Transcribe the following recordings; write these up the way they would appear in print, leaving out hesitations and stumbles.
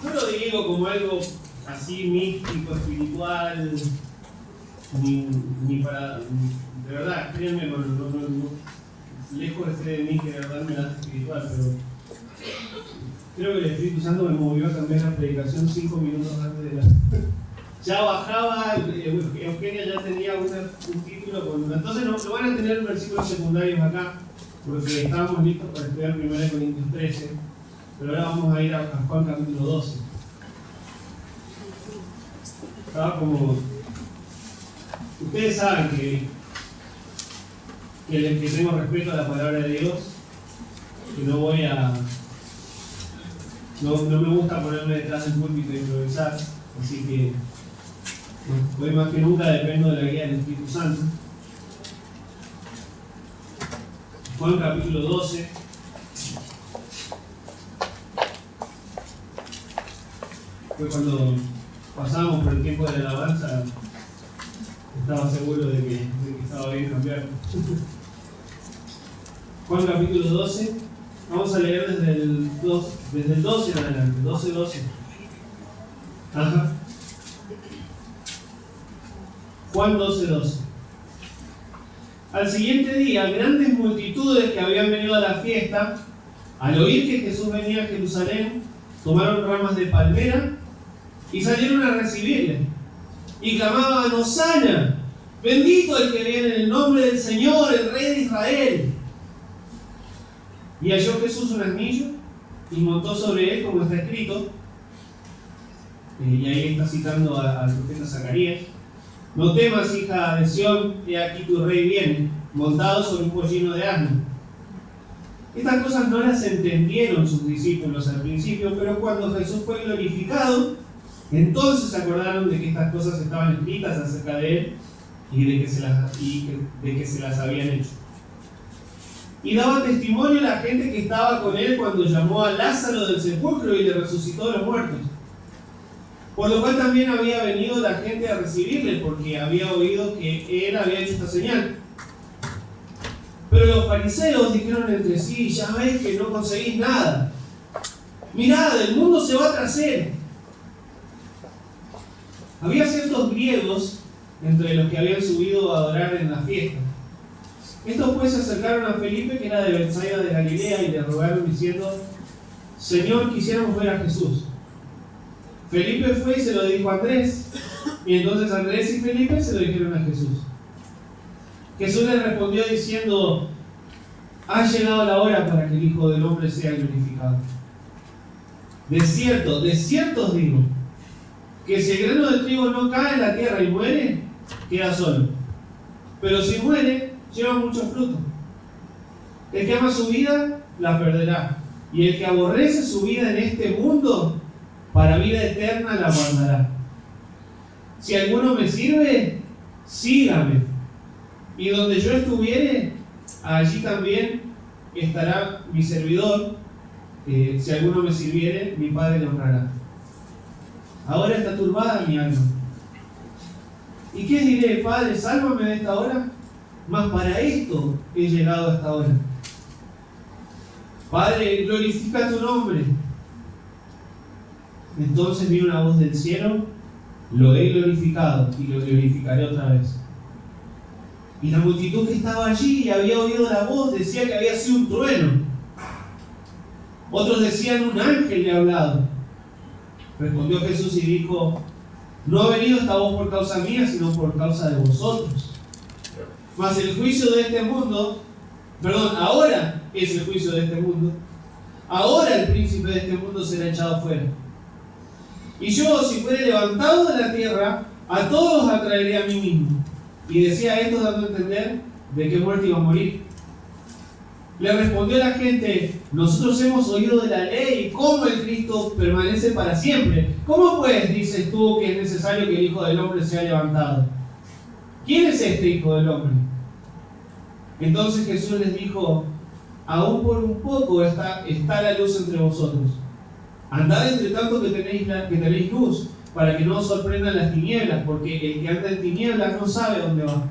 No lo digo como algo así místico, espiritual, ni para. De verdad, créanme, lejos de ser de mí que de verdad me la hace espiritual, pero creo que el Espíritu Santo me movió a cambiar la predicación 5 minutos antes de la. Ya bajaba, Eugenia ya tenía un título con. Entonces no van a tener versículos secundarios acá, porque estábamos listos para estudiar 1 Corintios 13, pero ahora vamos a ir a Juan capítulo 12. Estaba como. Ustedes saben que tengo respeto a la palabra de Dios, que no voy a. No me gusta ponerme detrás del púlpito e improvisar, así que hoy más que nunca dependo de la guía del Espíritu Santo. Juan capítulo 12. Fue cuando pasábamos por el tiempo de la alabanza, estaba seguro de que estaba bien cambiar. Juan capítulo 12. Vamos a leer desde el 12 en adelante, 12. Ajá. Juan 12. Al siguiente día, grandes multitudes que habían venido a la fiesta, al oír que Jesús venía a Jerusalén, tomaron ramas de palmera y salieron a recibirle. Y clamaban: ¡Hosana! ¡Bendito el que viene en el nombre del Señor, el Rey de Israel! Y halló Jesús un asnillo y montó sobre él, como está escrito, y ahí está citando al profeta Zacarías: no temas, hija de Sión, he aquí tu rey viene, montado sobre un pollino de asno. Estas cosas no las entendieron sus discípulos al principio, pero cuando Jesús fue glorificado, entonces se acordaron de que estas cosas estaban escritas acerca de él y de que se las habían hecho. Y daba testimonio a la gente que estaba con él cuando llamó a Lázaro del sepulcro y le resucitó de los muertos. Por lo cual también había venido la gente a recibirle, porque había oído que él había hecho esta señal. Pero los fariseos dijeron entre sí: ya veis que no conseguís nada. Mirad, el mundo se va tras él. Había ciertos griegos entre los que habían subido a adorar en la fiesta. Estos pues se acercaron a Felipe, que era de Betsaida de Galilea, y le rogaron diciendo: Señor, quisiéramos ver a Jesús. Felipe fue y se lo dijo a Andrés, y entonces Andrés y Felipe se lo dijeron a Jesús. Jesús les respondió diciendo: ha llegado la hora para que el Hijo del Hombre sea glorificado. De cierto os digo, que si el grano de trigo no cae en la tierra y muere, queda solo. Pero si muere, lleva mucho fruto. El que ama su vida, la perderá. Y el que aborrece su vida en este mundo, para vida eterna la guardará. Si alguno me sirve, sígame. Y donde yo estuviere, allí también estará mi servidor. Si alguno me sirviere, mi Padre le honrará. Ahora está turbada mi alma. ¿Y qué diré? Padre, sálvame de esta hora. Mas para esto he llegado a esta hora. Padre, glorifica tu nombre. Entonces vino una voz del cielo: lo he glorificado y lo glorificaré otra vez. Y la multitud que estaba allí y había oído la voz decía que había sido un trueno. Otros decían: un ángel le ha hablado. Respondió Jesús y dijo: no ha venido esta voz por causa mía, sino por causa de vosotros. Mas el juicio de este mundo, ahora es el juicio de este mundo. Ahora el príncipe de este mundo será echado fuera. Y yo, si fuere levantado de la tierra, a todos los atraeré a mí mismo. Y decía esto dando a entender de qué muerte iba a morir. Le respondió la gente: nosotros hemos oído de la ley, cómo el Cristo permanece para siempre. ¿Cómo pues dices tú que es necesario que el Hijo del Hombre sea levantado? ¿Quién es este Hijo del Hombre? Entonces Jesús les dijo: aún por un poco está la luz entre vosotros. Andad entre tanto que tenéis luz, para que no os sorprendan las tinieblas, porque el que anda en tinieblas no sabe dónde va.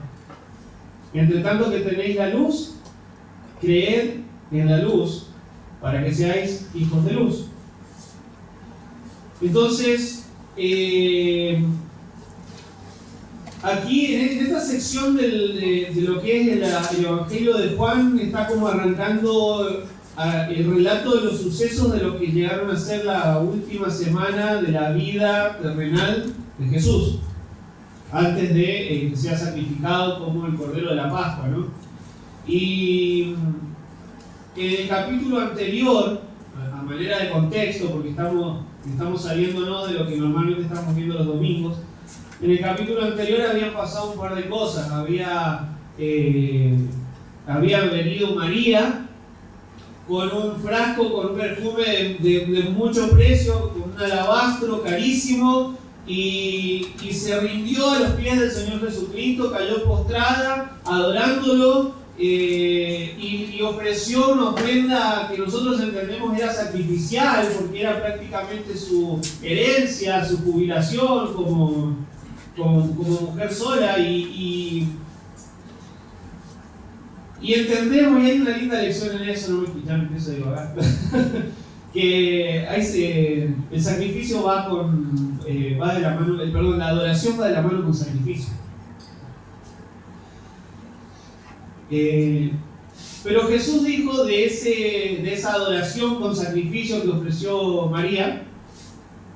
Entre tanto que tenéis la luz, creed en la luz para que seáis hijos de luz. Entonces, aquí en esta sección de lo que es el Evangelio de Juan está como arrancando el relato de los sucesos de lo que llegaron a ser la última semana de la vida terrenal de Jesús, antes de que sea sacrificado como el Cordero de la Pascua, ¿no? Y en el capítulo anterior, a manera de contexto, porque estamos saliéndonos de lo que normalmente estamos viendo los domingos, en el capítulo anterior habían pasado un par de cosas. Había venido María con un frasco, con un perfume de mucho precio, con un alabastro carísimo, y se rindió a los pies del Señor Jesucristo, cayó postrada, adorándolo, y ofreció una ofrenda que nosotros entendemos era sacrificial, porque era prácticamente su herencia, su jubilación como mujer sola, y entendemos, y hay una linda lección en eso, ya me empiezo a divagar, que el sacrificio va de la mano, la adoración va de la mano con sacrificio. Pero Jesús dijo de esa adoración con sacrificio que ofreció María,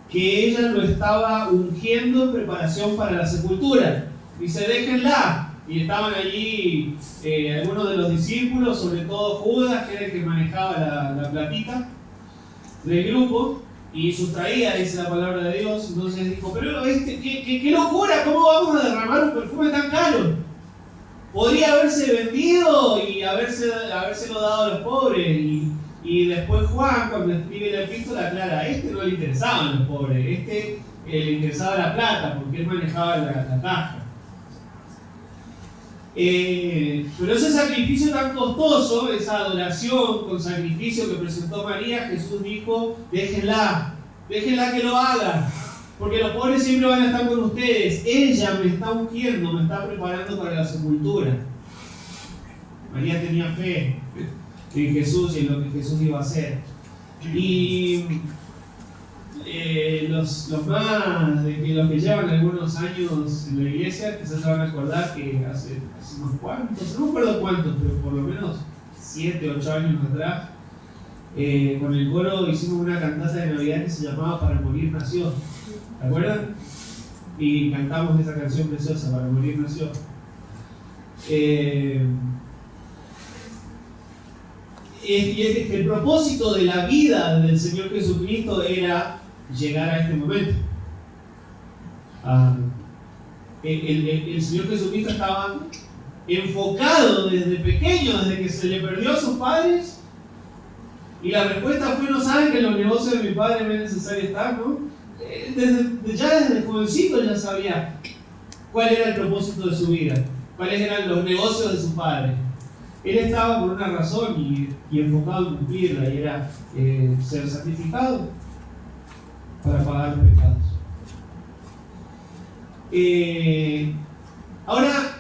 que ella lo estaba ungiendo en preparación para la sepultura. Dice, déjenla. Y estaban allí algunos de los discípulos, sobre todo Judas, que era el que manejaba la platita del grupo, y sustraía, dice la palabra de Dios. Entonces dijo, pero qué locura, ¿cómo vamos a derramar un perfume tan caro? Podría haberse vendido y habérselo dado a los pobres. Y después Juan, cuando escribe la epístola, aclara, a este no le interesaban los pobres, le interesaba la plata, porque él manejaba la caja. Pero ese sacrificio tan costoso, esa adoración con sacrificio que presentó María, Jesús dijo, déjenla que lo haga, porque los pobres siempre van a estar con ustedes. Ella me está ungiendo, me está preparando para la sepultura. María tenía fe en Jesús y en lo que Jesús iba a hacer. Y los que llevan algunos años en la iglesia quizás se van a acordar que hace unos cuantos, no me acuerdo cuántos, pero por lo menos 7, 8 años atrás, con el coro hicimos una cantata de Navidad que se llamaba Para Morir Nació. ¿Te acuerdan? Y cantamos esa canción preciosa, Para Morir Nació. Y el propósito de la vida del Señor Jesucristo era llegar a este momento. El Señor Jesucristo estaba enfocado desde pequeño, desde que se le perdió a sus padres, y la respuesta fue, no saben que en los negocios de mi padre no es necesario estar, ¿no? Desde jovencito ya sabía cuál era el propósito de su vida, cuáles eran los negocios de su padre. Él estaba por una razón y enfocado en cumplirla, y era ser sacrificado para pagar los pecados. Ahora,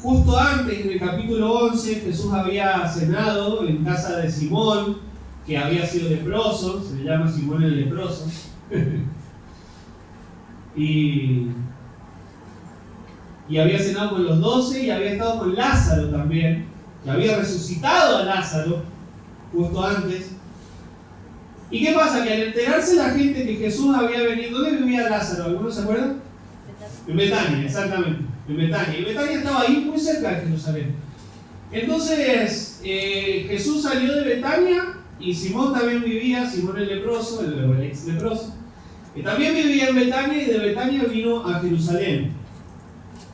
justo antes, en el capítulo 11, Jesús había cenado en casa de Simón, que había sido leproso, se le llama Simón el leproso. y había cenado con los 12 y había estado con Lázaro también, que había resucitado a Lázaro justo antes. ¿Y qué pasa? Que al enterarse la gente que Jesús había venido, ¿dónde vivía Lázaro? ¿Algunos se acuerdan? En Betania, exactamente. En Betania. Y Betania estaba ahí muy cerca de Jerusalén. Entonces Jesús salió de Betania, y Simón también vivía, Simón el leproso, el ex leproso, que también vivía en Betania, y de Betania vino a Jerusalén.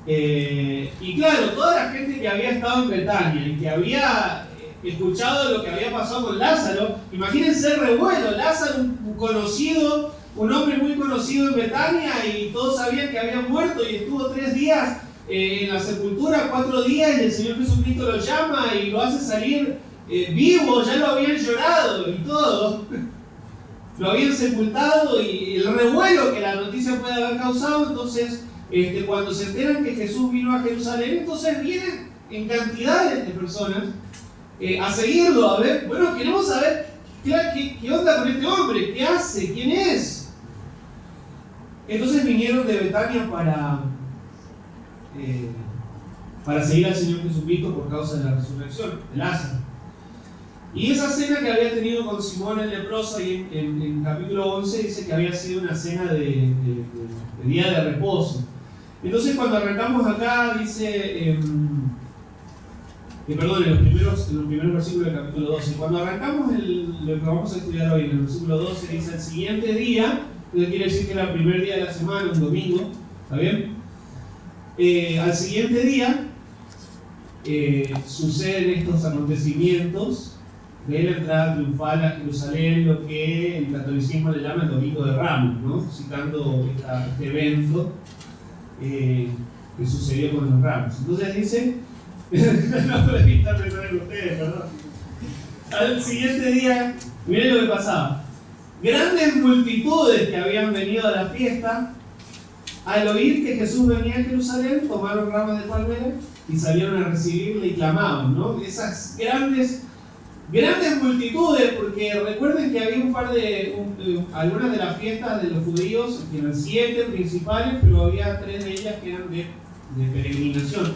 Y claro, toda la gente que había estado en Betania y que había escuchado lo que había pasado con Lázaro, imagínense el revuelo. Lázaro, un hombre muy conocido en Betania, y todos sabían que había muerto y estuvo 3 días en la sepultura, 4 días, y el Señor Jesucristo lo llama y lo hace salir vivo. Ya lo habían llorado y todo, lo habían sepultado, y el revuelo que la noticia puede haber causado. Entonces, cuando se enteran que Jesús vino a Jerusalén, entonces vienen en cantidades de personas a seguirlo, a ver, bueno, queremos saber qué onda con este hombre, qué hace, quién es. Entonces vinieron de Betania para seguir al Señor Jesucristo por causa de la resurrección de Lázaro. Y esa cena que había tenido con Simón el leproso, ahí en capítulo 11, dice que había sido una cena de día de reposo. Entonces cuando arrancamos acá, dice, en los primeros versículos del capítulo 12, cuando arrancamos lo que vamos a estudiar hoy, en el versículo 12, dice, el siguiente día, que quiere decir que era el primer día de la semana, un domingo, ¿está bien? Al siguiente día, suceden estos acontecimientos de la entrada triunfal a Jerusalén, lo que el catolicismo le llama el Domingo de Ramos, ¿no? Citando este evento que sucedió con los ramos. Entonces dice, no puedo evitar pensar en ustedes, perdón. Al siguiente día, miren lo que pasaba. Grandes multitudes que habían venido a la fiesta, al oír que Jesús venía a Jerusalén, tomaron ramas de palmera y salieron a recibirle y clamaban, ¿no? Esas grandes multitudes, porque recuerden que había algunas de las fiestas de los judíos, que eran 7 principales, pero había 3 de ellas que eran de peregrinación.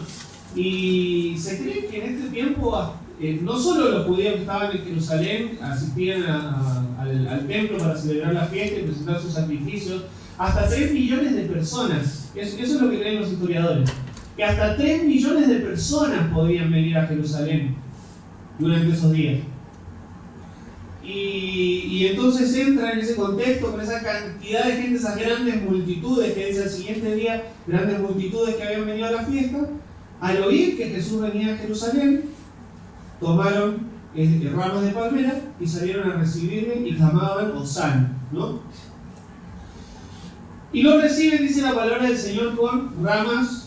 Y se cree que en este tiempo, no solo los judíos que estaban en Jerusalén asistían al templo para celebrar la fiesta y presentar sus sacrificios, hasta 3 millones de personas, eso es lo que creen los historiadores, que hasta 3 millones de personas podían venir a Jerusalén durante esos días. Y entonces entra en ese contexto con esa cantidad de gente, esas grandes multitudes que dice al siguiente día, grandes multitudes que habían venido a la fiesta, al oír que Jesús venía a Jerusalén, tomaron ramas de palmera y salieron a recibirle y clamaban Hosana, ¿no? Y lo reciben, dice la palabra del Señor, con ramas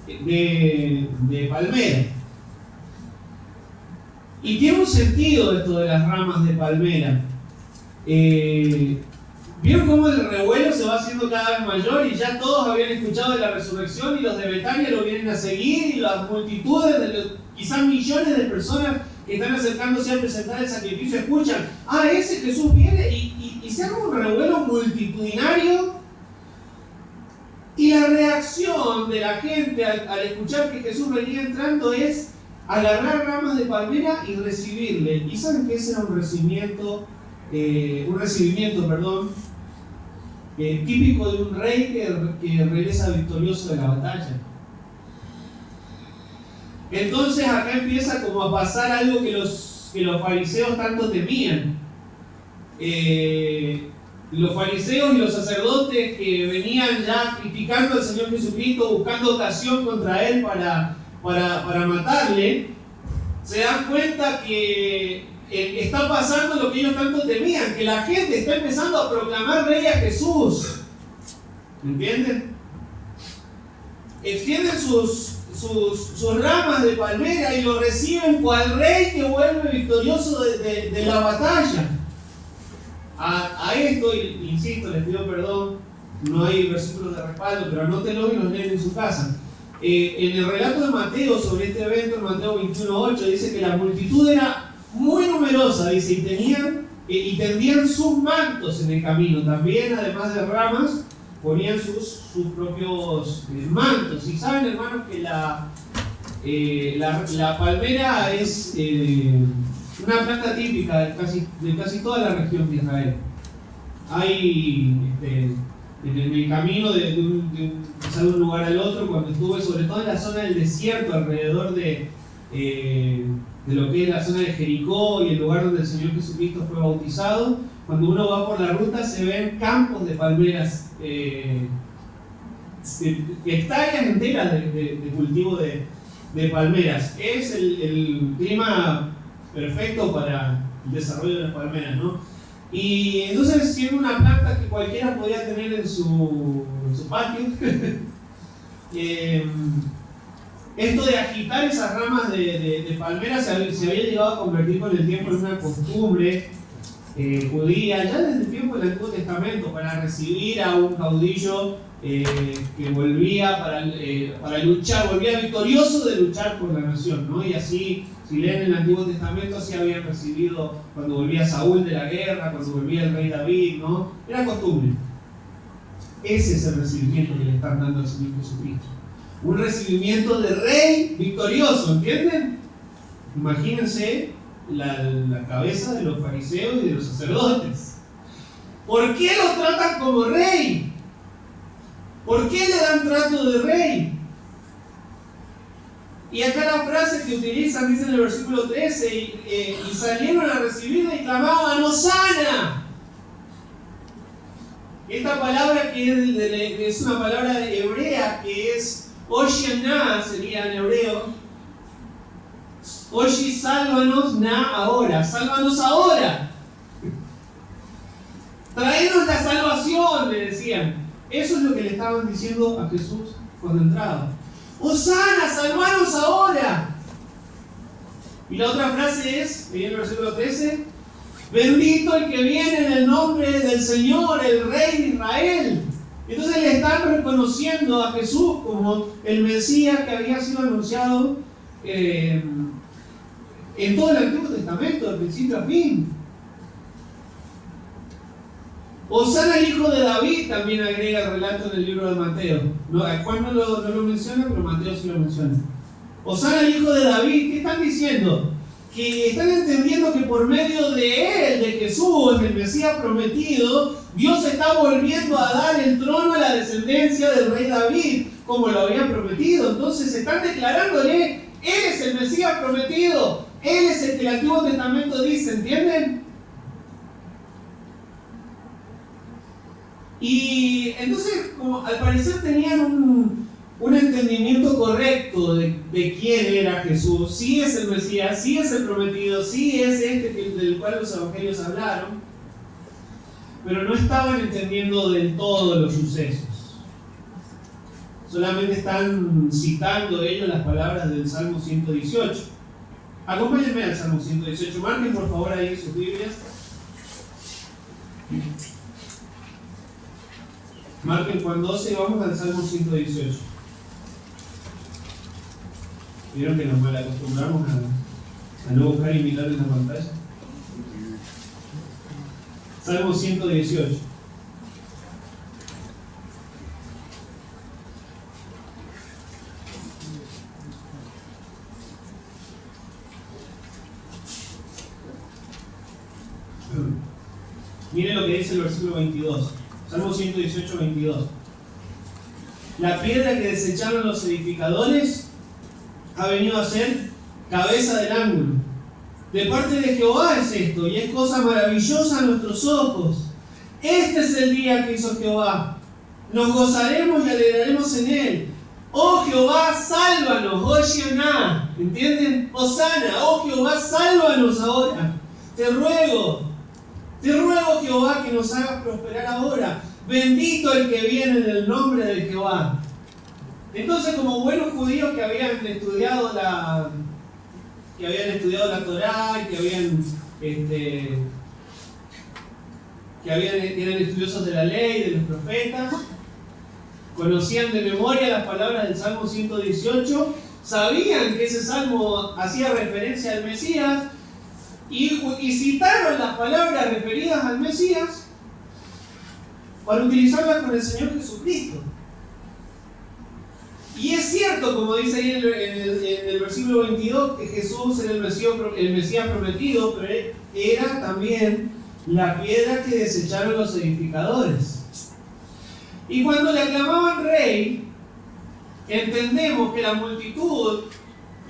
de palmera. Y tiene un sentido esto de las ramas de palmera. ¿Vieron cómo el revuelo se va haciendo cada vez mayor y ya todos habían escuchado de la resurrección y los de Betania lo vienen a seguir y las multitudes, quizás millones de personas que están acercándose a presentar el sacrificio escuchan, ese Jesús viene y se hace un revuelo multitudinario? Y la reacción de la gente al escuchar que Jesús venía entrando es agarrar ramas de palmera y recibirle. ¿Y saben que ese era un recibimiento, típico de un rey que regresa victorioso de la batalla? Entonces acá empieza como a pasar algo que los fariseos tanto temían. Los fariseos y los sacerdotes que venían ya criticando al Señor Jesucristo, buscando ocasión contra Él para matarle, se dan cuenta que está pasando lo que ellos tanto temían, que la gente está empezando a proclamar rey a Jesús. ¿Entienden? Extienden sus ramas de palmera y lo reciben cual rey que vuelve victorioso de la batalla. A esto, insisto, les pido perdón, no hay versículos de respaldo, pero anótenlo y los leen en su casa. En el relato de Mateo sobre este evento, en Mateo 21:8, dice que la multitud era muy numerosa, dice, y tendían sus mantos en el camino. También, además de ramas, ponían sus propios mantos. Y saben, hermanos, que la palmera es una planta típica de casi toda la región de Israel. Hay en el camino de pasar de un lugar al otro, cuando estuve sobre todo en la zona del desierto, alrededor de lo que es la zona de Jericó y el lugar donde el Señor Jesucristo fue bautizado, cuando uno va por la ruta se ven campos de palmeras, hectáreas enteras de cultivo de palmeras. Es el clima perfecto para el desarrollo de las palmeras, ¿no? Y entonces, siendo una planta que cualquiera podía tener en su patio, esto de agitar esas ramas de palmeras se había llegado a convertir con el tiempo en una costumbre judía, ya desde el tiempo del Antiguo Testamento, para recibir a un caudillo que volvía para luchar, volvía victorioso de luchar por la nación, ¿no? Y así, si leen el Antiguo Testamento, así habían recibido cuando volvía Saúl de la guerra, cuando volvía el rey David, ¿no? Era costumbre. Ese es el recibimiento que le están dando al Señor Jesucristo. Un recibimiento de rey victorioso, ¿entienden? Imagínense la cabeza de los fariseos y de los sacerdotes. ¿Por qué lo tratan como rey? ¿Por qué le dan trato de rey? Y acá la frase que utilizan dice en el versículo 13, y salieron a recibirle y clamaban ¡Hosana! Esta palabra que es una palabra hebrea que es Hoshaná, sería en hebreo. Hoshi, sálvanos, na, ahora. Sálvanos ahora. Traenos la salvación, le decían. Eso es lo que le estaban diciendo a Jesús cuando entraba. Hosana, salvanos ahora. Y la otra frase es, en el versículo 13, bendito el que viene en el nombre del Señor, el Rey de Israel. Entonces le están reconociendo a Jesús como el Mesías que había sido anunciado en todo el Antiguo Testamento, de principio a fin. Hosana, el hijo de David, también agrega el relato en el libro de Mateo. Juan no lo menciona, pero Mateo sí lo menciona. Hosana, el hijo de David, ¿qué están diciendo? Que están entendiendo que por medio de él, de Jesús, el Mesías prometido, Dios está volviendo a dar el trono a la descendencia del rey David, como lo había prometido. Entonces están declarándole, él es el Mesías prometido, él es el que el Antiguo Testamento dice, ¿entienden? Y entonces, como al parecer tenían un entendimiento correcto de quién era Jesús. Sí es el Mesías, sí es el prometido, sí es del cual los evangelios hablaron, pero no estaban entendiendo del todo los sucesos. Solamente están citando ellos las palabras del Salmo 118. Acompáñenme al Salmo 118. Marquen por favor ahí sus Biblias. Marquen Juan 12 y vamos al Salmo 118. ¿Vieron que nos mal acostumbramos a no buscar y mirar en la pantalla? Salmo 118. Miren lo que dice el versículo 22. Salmo 118, 22. La piedra que desecharon los edificadores ha venido a ser cabeza del ángulo. De parte de Jehová es esto, y es cosa maravillosa a nuestros ojos. Este es el día que hizo Jehová. Nos gozaremos y alegraremos en él. Oh Jehová, sálvanos, oh Shianá. ¿Entienden? Hosana, oh Jehová, sálvanos ahora. Te ruego Jehová que nos hagas prosperar ahora. Bendito el que viene en el nombre de Jehová. Entonces, como buenos judíos que habían estudiado la Torá, eran estudiosos de la ley, de los profetas, conocían de memoria las palabras del Salmo 118, sabían que ese salmo hacía referencia al Mesías y citaron las palabras referidas al Mesías para utilizarlas con el Señor Jesucristo. Y es cierto, como dice ahí en el versículo 22, que Jesús era el Mesías prometido, pero era también la piedra que desecharon los edificadores. Y cuando le aclamaban rey, entendemos que la multitud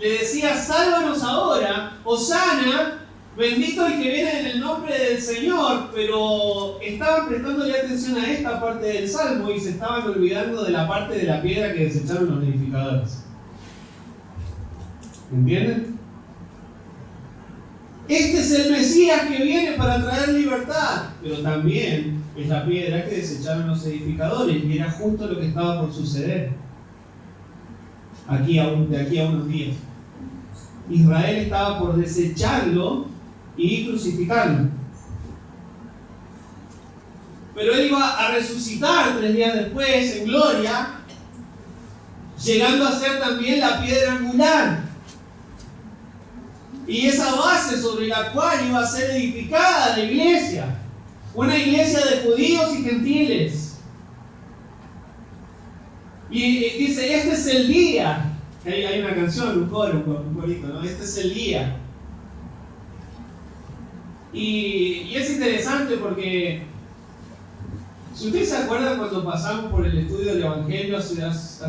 le decía, sálvanos ahora, Hosana, bendito el que viene en el nombre del Señor, pero estaban prestándole atención a esta parte del Salmo y se estaban olvidando de la parte de la piedra que desecharon los edificadores. ¿Entienden? Este es el Mesías que viene para traer libertad, pero también es la piedra que desecharon los edificadores, y era justo lo que estaba por suceder de aquí a unos días. Israel estaba por desecharlo y crucificarlo. pero Él iba a resucitar 3 días después en gloria, llegando a ser también la piedra angular. Y esa base sobre la cual iba a ser edificada la iglesia. Una iglesia de judíos y gentiles. Y dice, este es el día. Hay una canción, un corito, ¿no? Este es el día. Y es interesante porque, si ustedes se acuerdan cuando pasamos por el estudio del Evangelio hace años,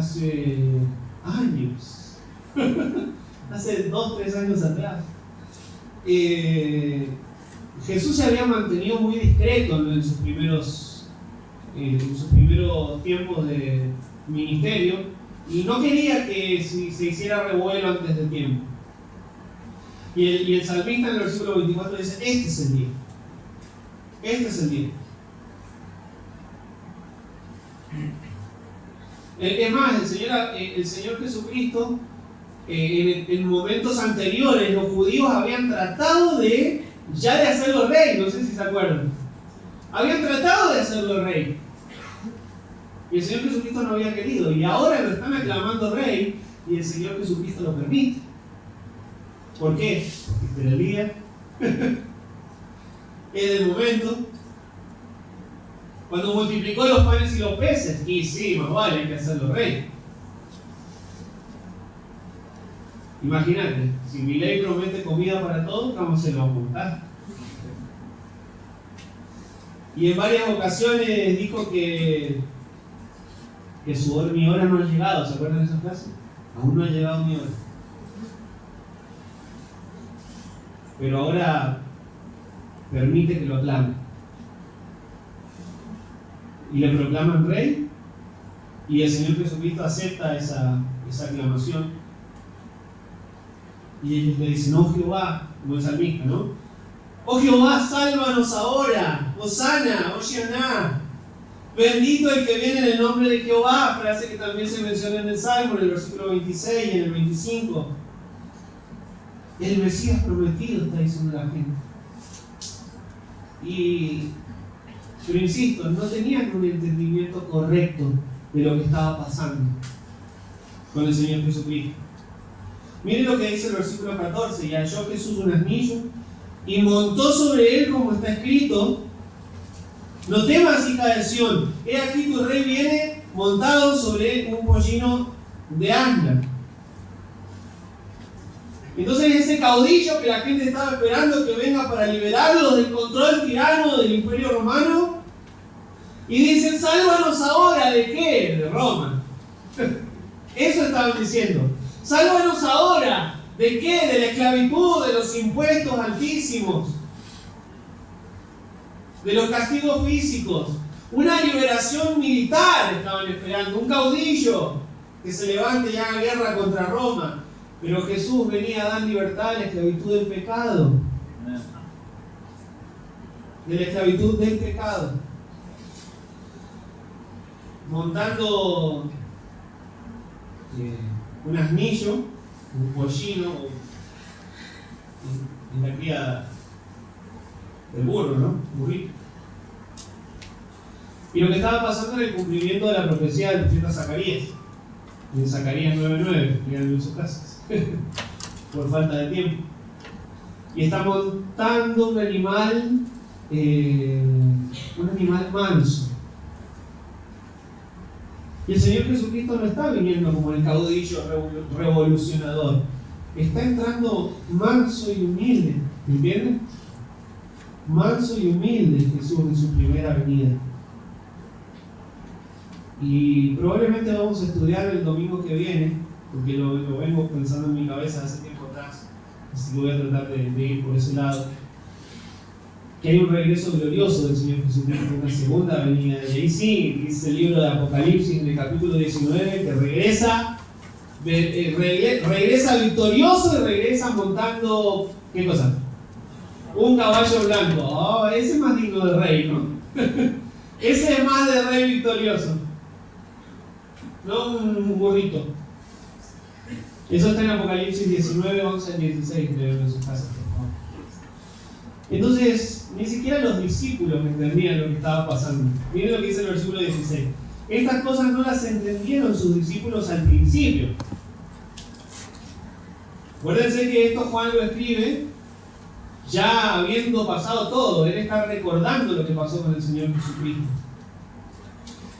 hace 2-3 años atrás, Jesús se había mantenido muy discreto en sus primeros tiempos de ministerio y no quería que se hiciera revuelo antes de tiempo. Y el salmista en el versículo 24 dice, este es el día. Este es el día. Es más, el Señor Jesucristo, en momentos anteriores, los judíos habían tratado de hacerlo rey, no sé si se acuerdan. Habían tratado de hacerlo rey. Y el Señor Jesucristo no había querido. Y ahora lo están aclamando rey y el Señor Jesucristo lo permite. ¿Por qué? Porque el día es el momento. Cuando multiplicó los panes y los peces, y sí, más vale, hay que hacerlo rey. Imagínate, si mi ley promete comida para todos, ¿cómo se lo va a montar? Y en varias ocasiones dijo que mi hora no ha llegado. ¿Se acuerdan de esa frase? Aún no ha llegado mi hora. Pero ahora permite que lo aclamen. Y le proclaman rey, y el Señor Jesucristo acepta esa aclamación. Y ellos le dicen, oh Jehová, como el salmista, ¿no? Oh Jehová, sálvanos ahora, Hosana, Hoshaná. Bendito el que viene en el nombre de Jehová, frase que también se menciona en el Salmo, en el versículo 26 y en el 25. El Mesías prometido, está diciendo la gente. Pero insisto, no tenían un entendimiento correcto de lo que estaba pasando con el Señor Jesucristo. Miren lo que dice el versículo 14. Y halló Jesús un asnillo y montó sobre él, como está escrito: no temas, hija de Sión, he aquí tu rey viene montado sobre un pollino de asna. Entonces ese caudillo que la gente estaba esperando que venga para liberarlos del control tirano del Imperio Romano, y dicen, sálvanos ahora, ¿de qué? De Roma. Eso estaban diciendo. Sálvanos ahora, ¿de qué? De la esclavitud, de los impuestos altísimos, de los castigos físicos. Una liberación militar estaban esperando, un caudillo que se levante y haga guerra contra Roma. Pero Jesús venía a dar libertad de la esclavitud del pecado. De la esclavitud del pecado. Montando un asnillo, un pollino, en la cría del burro, ¿no? Burrito. Y lo que estaba pasando era el cumplimiento de la profecía del profeta Zacarías. En Zacarías 9:9, lean en sus casas. Por falta de tiempo. Y está montando un animal manso. Y el Señor Jesucristo no está viniendo como el caudillo revolucionador. Está entrando manso y humilde. ¿Entienden? Manso y humilde Jesús en su primera venida. Y probablemente vamos a estudiar el domingo que viene, porque lo vengo pensando en mi cabeza hace tiempo atrás, así que voy a tratar de ir por ese lado. Que hay un regreso glorioso del Señor Jesucristo, una segunda venida. Y ahí sí, dice el libro de Apocalipsis en el capítulo 19, que regresa victorioso y regresa montando, ¿qué cosa? Un caballo blanco. Oh, ese es más digno de rey, ¿no? Ese es más de rey victorioso, no un burrito. Eso está en Apocalipsis 19, 11 al 16, creo, en sus casas, por favor. Entonces, ni siquiera los discípulos entendían lo que estaba pasando. Miren lo que dice el versículo 16. Estas cosas no las entendieron sus discípulos al principio. Acuérdense que esto Juan lo escribe ya habiendo pasado todo. Él está recordando lo que pasó con el Señor Jesucristo.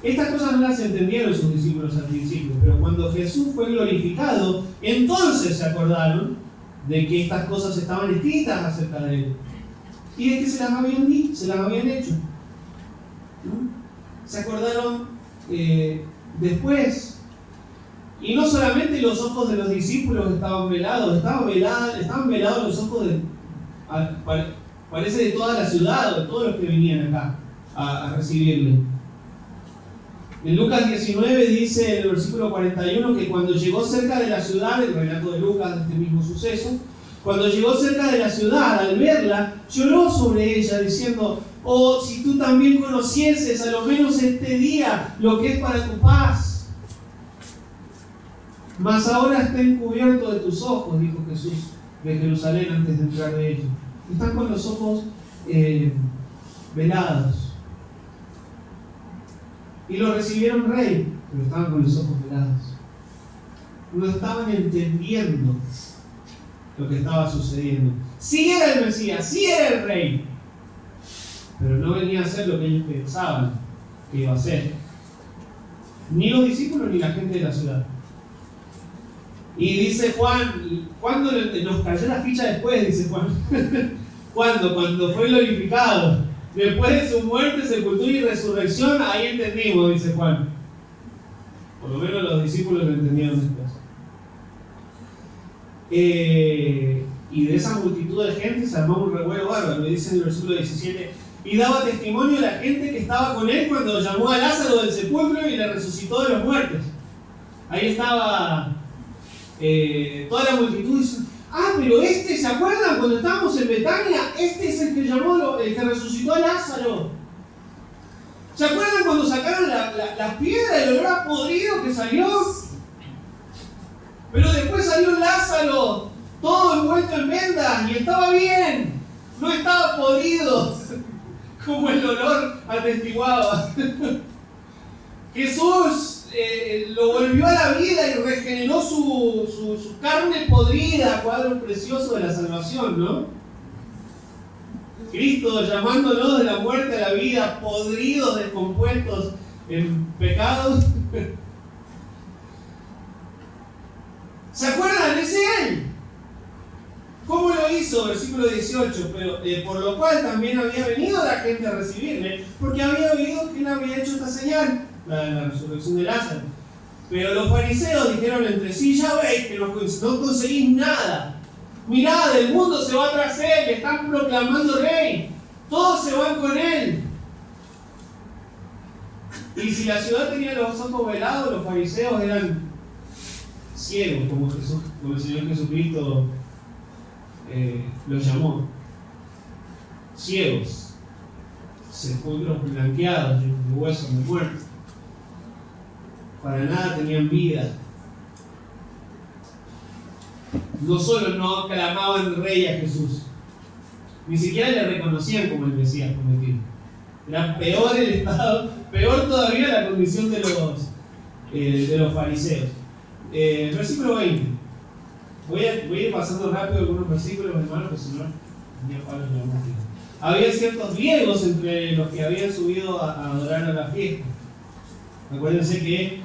Estas cosas no las entendieron sus discípulos al principio, pero cuando Jesús fue glorificado, entonces se acordaron de que estas cosas estaban escritas acerca de Él. Y de que se las habían hecho. ¿No? Se acordaron después. Y no solamente los ojos de los discípulos estaban velados, estaban velados los ojos parece de toda la ciudad, de todos los que venían acá a recibirle. En Lucas 19 dice en el versículo 41 que cuando llegó cerca de la ciudad, el relato de Lucas de este mismo suceso, cuando llegó cerca de la ciudad, al verla, lloró sobre ella diciendo: oh, si tú también conocieses a lo menos este día lo que es para tu paz. Mas ahora está encubierto de tus ojos, dijo Jesús de Jerusalén antes de entrar de ellos. Están con los ojos velados. Y lo recibieron rey, pero estaban con los ojos velados. No estaban entendiendo lo que estaba sucediendo. Sí era el Mesías, sí era el rey, pero no venía a ser lo que ellos pensaban que iba a ser. Ni los discípulos ni la gente de la ciudad. Y dice Juan, ¿cuándo nos cayó la ficha después? Dice Juan. ¿Cuándo? Cuando fue glorificado. Después de su muerte, sepultura y resurrección, ahí entendimos, dice Juan. Por lo menos los discípulos lo entendieron después. Y de esa multitud de gente se armó un revuelo bárbaro, le dice en el versículo 17, y daba testimonio a la gente que estaba con él cuando llamó a Lázaro del sepulcro y le resucitó de los muertos. Ahí estaba toda la multitud diciendo: ah, pero ¿se acuerdan cuando estábamos en Betania? Este es el que llamó, el que resucitó a Lázaro. ¿Se acuerdan cuando sacaron la piedra y el olor a podrido que salió? Pero después salió Lázaro, todo envuelto en vendas, y estaba bien, no estaba podrido, como el olor atestiguaba. Jesús lo volvió a la vida y regeneró su carne podrida, cuadro precioso de la salvación, ¿no? Cristo llamándonos de la muerte a la vida, podridos, descompuestos en pecados. ¿Se acuerdan? Es Él. ¿Cómo lo hizo? Versículo 18. Pero, por lo cual también había venido la gente a recibirle, porque había oído que Él había hecho esta señal, la resurrección de Lázaro. Pero los fariseos dijeron entre sí: ya veis que no conseguís nada. Mirad, el mundo se va tras Él, le están proclamando rey. Todos se van con Él. Y si la ciudad tenía los ojos velados, los fariseos eran ciegos, como el Señor Jesucristo los llamó. Ciegos, sepulcros blanqueados de huesos de muertos. Para nada tenían vida. No solo no aclamaban rey a Jesús, ni siquiera le reconocían como el Mesías prometido. Era peor el estado, peor todavía la condición de los fariseos. Versículo 20. Voy a ir pasando rápido algunos versículos, hermanos, porque si no, había ciertos griegos entre los que habían subido a adorar a la fiesta. Acuérdense que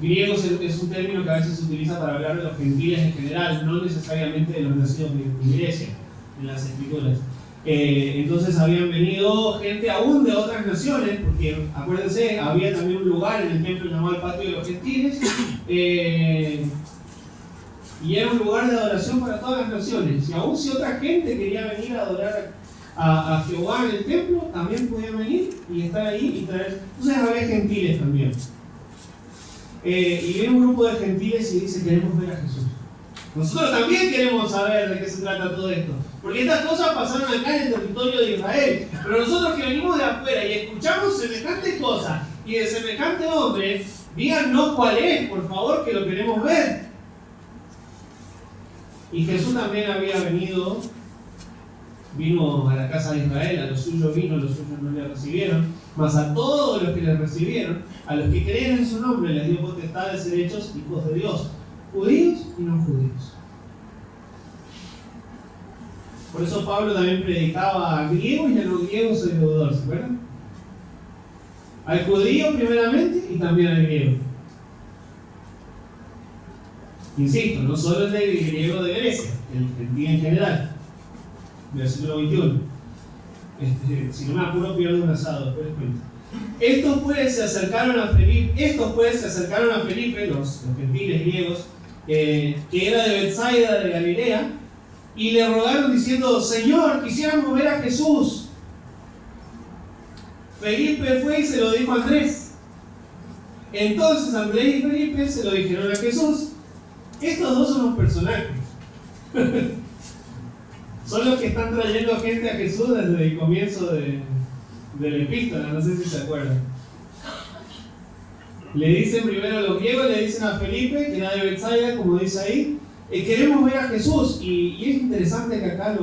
griegos es un término que a veces se utiliza para hablar de los gentiles en general, no necesariamente de los nacidos en Grecia, en las escrituras. Entonces habían venido gente aún de otras naciones, porque acuérdense, había también un lugar en el templo llamado el Patio de los Gentiles, y era un lugar de adoración para todas las naciones. Y aún si otra gente quería venir a adorar a Jehová en el templo, también podían venir y estar ahí y traer. Entonces había gentiles también. Y viene un grupo de gentiles y dice: queremos ver a Jesús. Nosotros también queremos saber de qué se trata todo esto, porque estas cosas pasaron acá en el territorio de Israel, pero nosotros que venimos de afuera y escuchamos semejante cosa y de semejante hombre, díganos cuál es, por favor, que lo queremos ver. Y Jesús también había venido vino a la casa de Israel, a los suyos vino, los suyos no le recibieron, mas a todos los que le recibieron, a los que creen en su nombre, les dio potestad de ser hechos hijos de Dios, judíos y no judíos. Por eso Pablo también predicaba a griegos y a no griegos y deudores, ¿se acuerdan? Al judío primeramente y también al griego. Insisto, no solo el griego de Grecia, el gentil en general. Versículo 21. Si no me apuro, pierdo un asado, después les cuento. Estos pues se acercaron a Felipe, los gentiles griegos, que era de Betsaida de Galilea, y le rogaron diciendo: Señor, quisiéramos ver a Jesús. Felipe fue y se lo dijo a Andrés. Entonces Andrés y Felipe se lo dijeron a Jesús. Estos dos son los personajes. Son los que están trayendo gente a Jesús desde el comienzo de la epístola, no sé si se acuerdan. Le dicen primero a los griegos, le dicen a Felipe, que era de Betsaida, como dice ahí, queremos ver a Jesús. Y es interesante que acá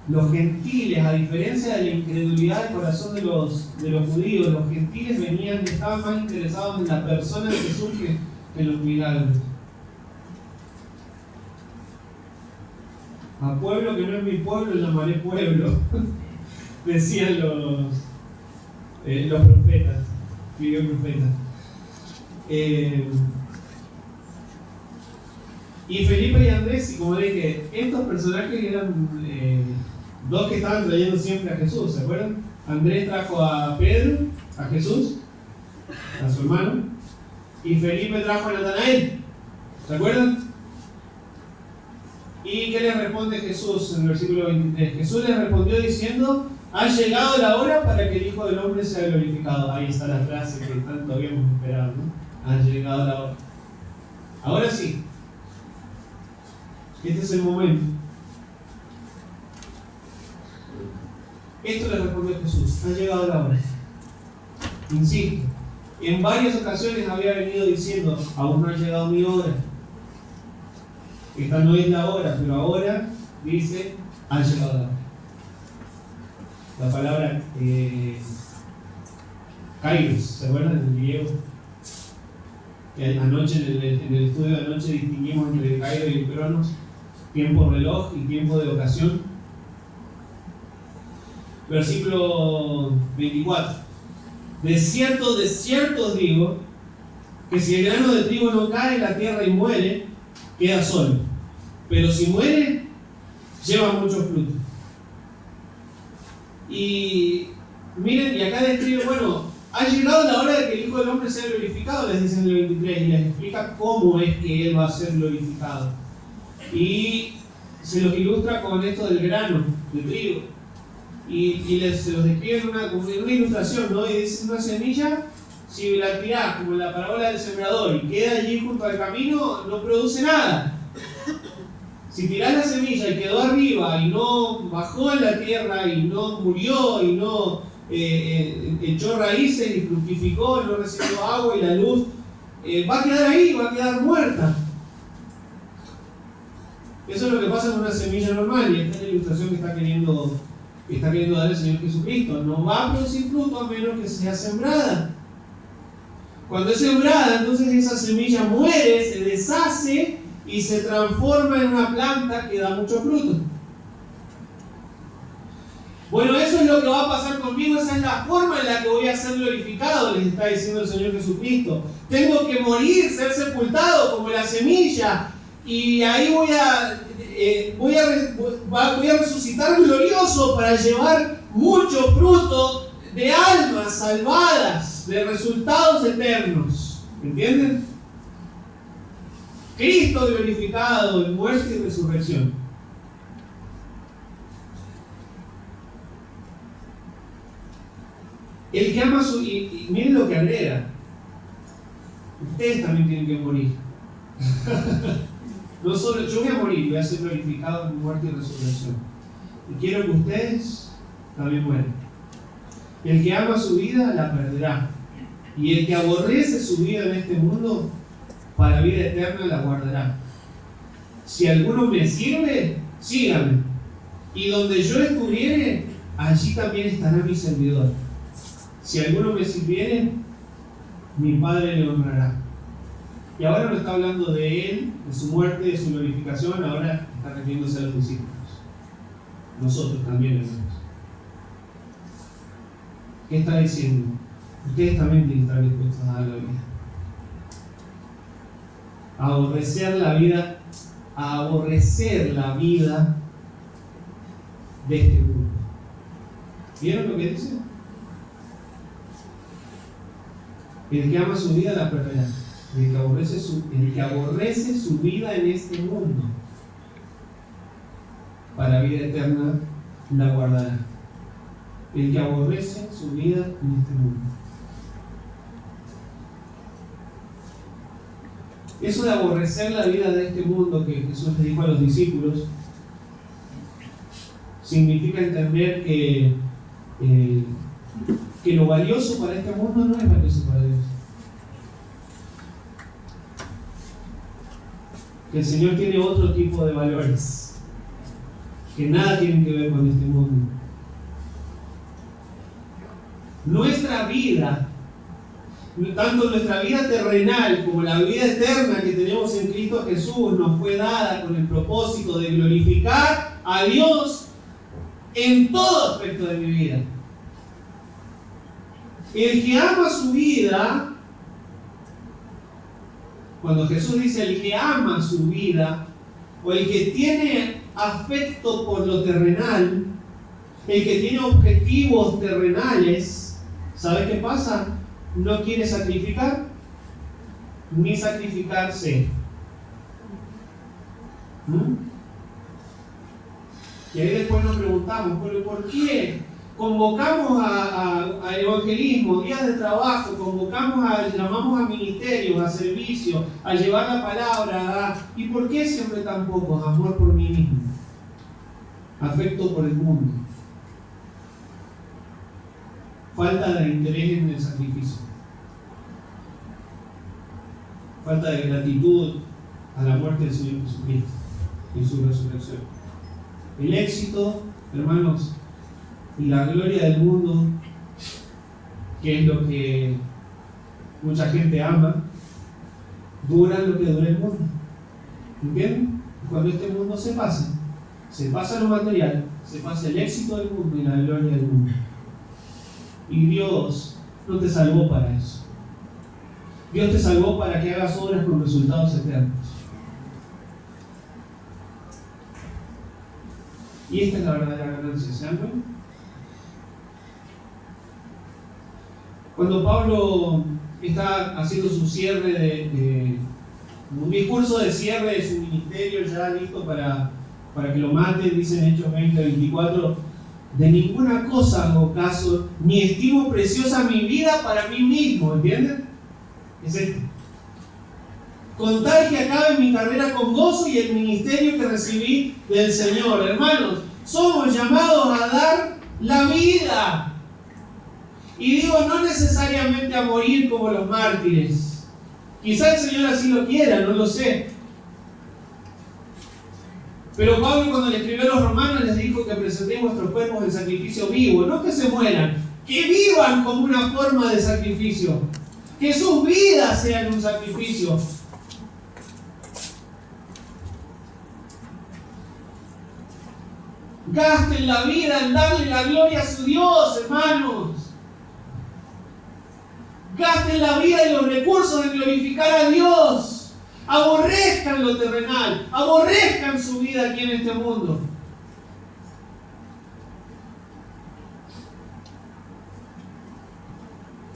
los gentiles, a diferencia de la incredulidad del corazón de los judíos, los gentiles estaban más interesados en la persona de Jesús que en los milagros. A pueblo que no es mi pueblo, llamaré pueblo, decían los profetas, escribió profetas. Y Felipe y Andrés, y como dije, estos personajes eran dos que estaban trayendo siempre a Jesús, ¿se acuerdan? Andrés trajo a Pedro, a Jesús, a su hermano, y Felipe trajo a Natanael, ¿se acuerdan? ¿Y qué le responde Jesús en el versículo 23? Jesús le respondió diciendo: ha llegado la hora para que el Hijo del Hombre sea glorificado. Ahí está la frase que tanto habíamos esperado, ¿no? Ha llegado la hora. Ahora sí, este es el momento. Esto le respondió Jesús: ha llegado la hora. Insisto, en varias ocasiones había venido diciendo: aún no ha llegado mi hora. Esta no es la hora, pero ahora dice: ha llegado la hora. La palabra kairos, ¿se acuerdan en griego? Anoche, en el estudio de anoche, distinguimos entre el kairos y el cronos, tiempo reloj y tiempo de ocasión. Versículo 24. De cierto os digo, que si el grano de trigo no cae en la tierra y muere, queda solo. Pero si muere, lleva mucho fruto. Y miren, y acá describe, bueno, ha llegado la hora de que el Hijo del Hombre sea glorificado, les dice en el 23, y les explica cómo es que Él va a ser glorificado. Y se los ilustra con esto del grano de trigo. Y se los describe en una ilustración, ¿no? Y dice: una semilla, si la tirás como en la parábola del sembrador y queda allí junto al camino, no produce nada. Si tirás la semilla y quedó arriba y no bajó en la tierra y no murió y no echó raíces y fructificó y no recibió agua y la luz, va a quedar ahí, va a quedar muerta. Eso es lo que pasa con una semilla normal, y esta es la ilustración que está queriendo dar el Señor Jesucristo. No va a producir fruto a menos que sea sembrada. Cuando es sembrada, entonces esa semilla muere, se deshace y se transforma en una planta que da mucho fruto. Bueno, eso es lo que va a pasar conmigo, esa es la forma en la que voy a ser glorificado, les está diciendo el Señor Jesucristo. Tengo que morir, ser sepultado como la semilla, y ahí voy a resucitar glorioso para llevar mucho fruto de almas salvadas, de resultados eternos. ¿Entienden? Cristo glorificado en muerte y resurrección. El que ama su... Y miren lo que agrega. Ustedes también tienen que morir. No solo yo voy a morir, voy a ser glorificado en muerte y resurrección. Y quiero que ustedes también mueran. El que ama su vida la perderá. Y el que aborrece su vida en este mundo, para vida eterna la guardará. Si alguno me sirve, sígame. Y donde yo estuviere, allí también estará mi servidor. Si alguno me sirviere, mi Padre le honrará. Y ahora no está hablando de Él, de su muerte, de su glorificación, ahora está refiriéndose a los discípulos. Nosotros también, hermanos. ¿Qué está diciendo? Ustedes también tienen que estar dispuestos a dar la vida. A aborrecer la vida de este mundo. ¿Vieron lo que dice? El que ama su vida la perderá. El que aborrece su vida en este mundo, para vida eterna la guardará. El que aborrece su vida en este mundo. Eso de aborrecer la vida de este mundo que Jesús le dijo a los discípulos, significa entender que lo valioso para este mundo no es valioso para Dios. Que el Señor tiene otro tipo de valores que nada tienen que ver con este mundo. Nuestra vida, tanto nuestra vida terrenal como la vida eterna que tenemos en Cristo Jesús, nos fue dada con el propósito de glorificar a Dios en todo aspecto de mi vida. El que ama su vida, cuando Jesús dice el que ama su vida, o el que tiene afecto por lo terrenal, el que tiene objetivos terrenales, ¿sabe qué pasa? No quiere sacrificar, ni sacrificarse. Y ahí después nos preguntamos, ¿pero por qué convocamos a evangelismo, días de trabajo, llamamos a ministerios, a servicios, a llevar la palabra, ¿y por qué siempre tan pocos? Amor por mí mismo, afecto por el mundo, falta de interés en el sacrificio, falta de gratitud a la muerte del Señor Jesucristo y su resurrección. El éxito, hermanos, y la gloria del mundo, que es lo que mucha gente ama, dura lo que dura el mundo. ¿Entienden? Cuando este mundo se pasa lo material, se pasa el éxito del mundo y la gloria del mundo. Y Dios no te salvó para eso. Dios te salvó para que hagas obras con resultados eternos. Y esta es la verdadera ganancia, ¿se dan cuenta? Cuando Pablo está haciendo su cierre un discurso de cierre de su ministerio, ya listo para que lo maten, dice en Hechos 20:24, de ninguna cosa hago caso, ni estimo preciosa mi vida para mí mismo, ¿entienden? Es esto. Con tal que acabe mi carrera con gozo y el ministerio que recibí del Señor. Hermanos, somos llamados a dar la vida. Y digo, no necesariamente a morir como los mártires. Quizá el Señor así lo quiera, no lo sé. Pero Pablo, cuando le escribió a los romanos, les dijo que presentemos vuestros cuerpos en sacrificio vivo. No que se mueran, que vivan como una forma de sacrificio. Que sus vidas sean un sacrificio. Gasten la vida en darle la gloria a su Dios, hermanos. Gasten la vida y los recursos en glorificar a Dios. Aborrezcan lo terrenal. Aborrezcan su vida aquí en este mundo.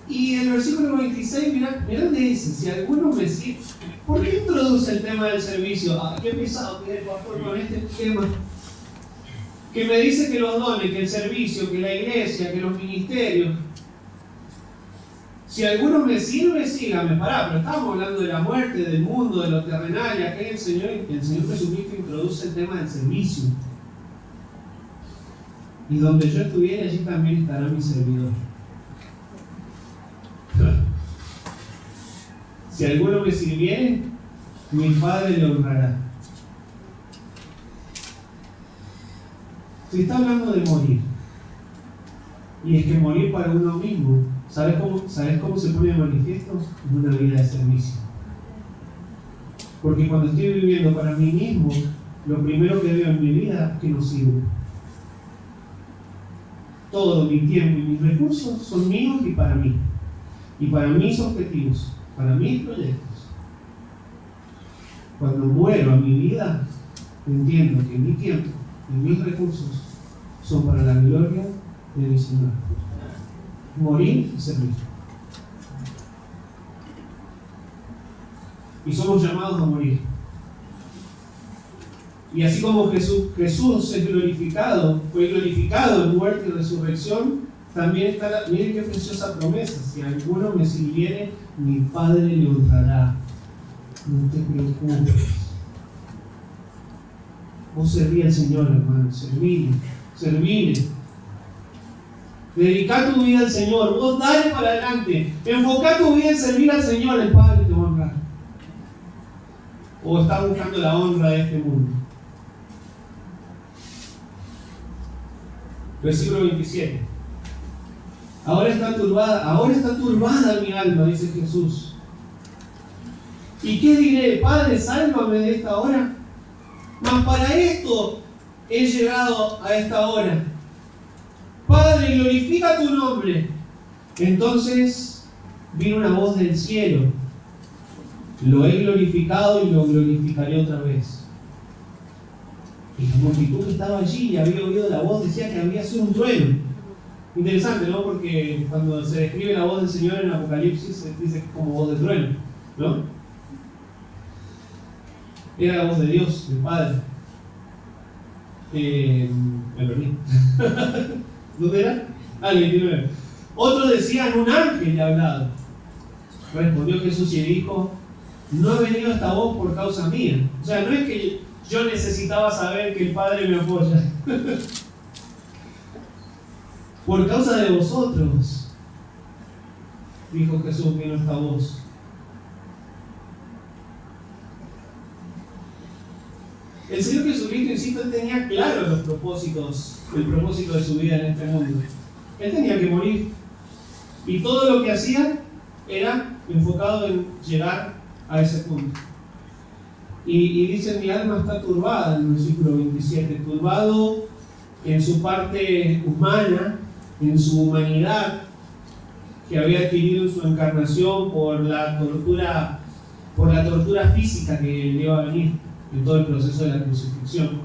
Y en el versículo 26, mirá dónde dice, si alguno me sirve. ¿Por qué introduce el tema del servicio? Qué pesado que es el pastor con este tema. Que me dice que los dones, que el servicio, que la iglesia, que los ministerios. Si alguno me sirve, sígame. Pero estamos hablando de la muerte, del mundo, de lo terrenal, y acá el Señor Jesucristo introduce el tema del servicio. Y donde yo estuviera, allí también estará mi servidor. Si alguno me sirviere, mi Padre le honrará. Se está hablando de morir. Y es que morir para uno mismo, ¿sabes cómo se pone de manifiesto? En una vida de servicio. Porque cuando estoy viviendo para mí mismo, lo primero que veo en mi vida es que no sirve. Todo mi tiempo y mis recursos son míos y para mí. Y para mis objetivos, para mis proyectos. Cuando muero a mi vida, entiendo que mi tiempo y mis recursos son para la gloria de mi Señor. Morir y servir. Y somos llamados a morir. Y así como Jesús es glorificado, fue glorificado en muerte y resurrección, también está, miren qué preciosa promesa: si alguno me sirviere, mi Padre le honrará. No te preocupes. Vos serví al Señor, hermano, servile. Dedica tu vida al Señor, vos dale para adelante, enfoca tu vida en servir al Señor, el Padre te va a honrar. O estás buscando la honra de este mundo. Versículo 27. Ahora está turbada mi alma, dice Jesús. ¿Y qué diré? Padre, sálvame de esta hora. Mas para esto he llegado a esta hora. Padre, glorifica tu nombre. Entonces vino una voz del cielo. Lo he glorificado y lo glorificaré otra vez. Y la multitud que estaba allí y había oído la voz decía que había sido un trueno. Interesante, ¿no? Porque cuando se describe la voz del Señor en Apocalipsis, se dice como voz de trueno, ¿no? Era la voz de Dios, del Padre. Me perdí. ¿Dónde era? Ah, el 29. Otros decían: un ángel le ha hablado. Respondió Jesús y dijo: no he venido esta voz por causa mía. O sea, no es que yo necesitaba saber que el Padre me apoya. Por causa de vosotros, dijo Jesús, vino esta voz. El Señor Jesucristo, insisto, Él tenía claro el propósito de su vida en este mundo. Él tenía que morir. Y todo lo que hacía era enfocado en llegar a ese punto. Y dice: mi alma está turbada, en el versículo 27. Turbado en su parte humana, en su humanidad, que había adquirido en su encarnación por la tortura física que le iba a venir en todo el proceso de la crucifixión.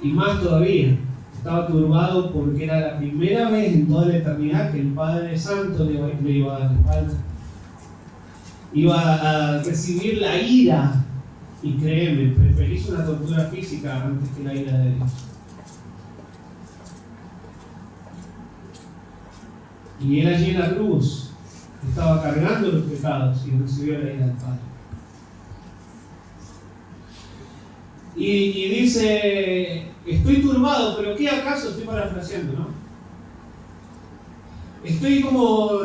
Y más todavía, estaba turbado porque era la primera vez en toda la eternidad que el Padre Santo le iba a dar la espalda. Iba a recibir la ira. Y créeme, preferís una tortura física antes que la ira de Dios. Y él allí en la cruz estaba cargando los pecados y recibió la ira del Padre. Y dice: estoy turbado, pero ¿qué acaso? Estoy parafraseando, ¿no? Estoy como...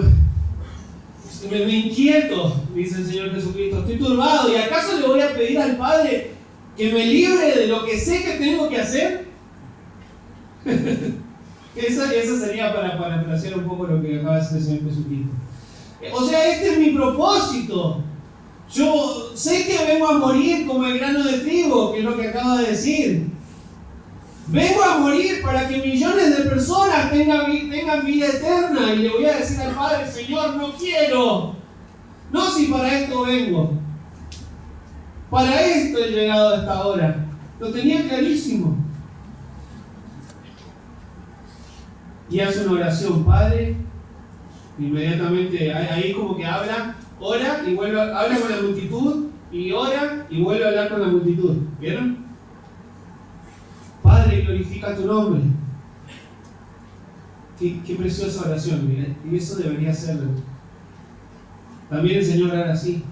me inquieto, dice el Señor Jesucristo. Estoy turbado. ¿Y acaso le voy a pedir al Padre que me libre de lo que sé que tengo que hacer? Esa sería para parafrasear un poco lo que acaba de decir el Señor Jesucristo. O sea, este es mi propósito. Yo sé que vengo a morir como el grano de trigo, que es lo que acaba de decir. Vengo a morir para que millones de personas tengan vida eterna. Y le voy a decir al Padre: Señor, no quiero. No, si para esto vengo. Para esto he llegado a esta hora. Lo tenía clarísimo. Y hace una oración: Padre. Inmediatamente, ahí como que habla, ora y habla con la multitud, y ora y vuelve a hablar con la multitud. ¿Vieron? Padre, glorifica tu nombre. Qué preciosa oración, miren. Y eso debería serlo. También el Señor ora así.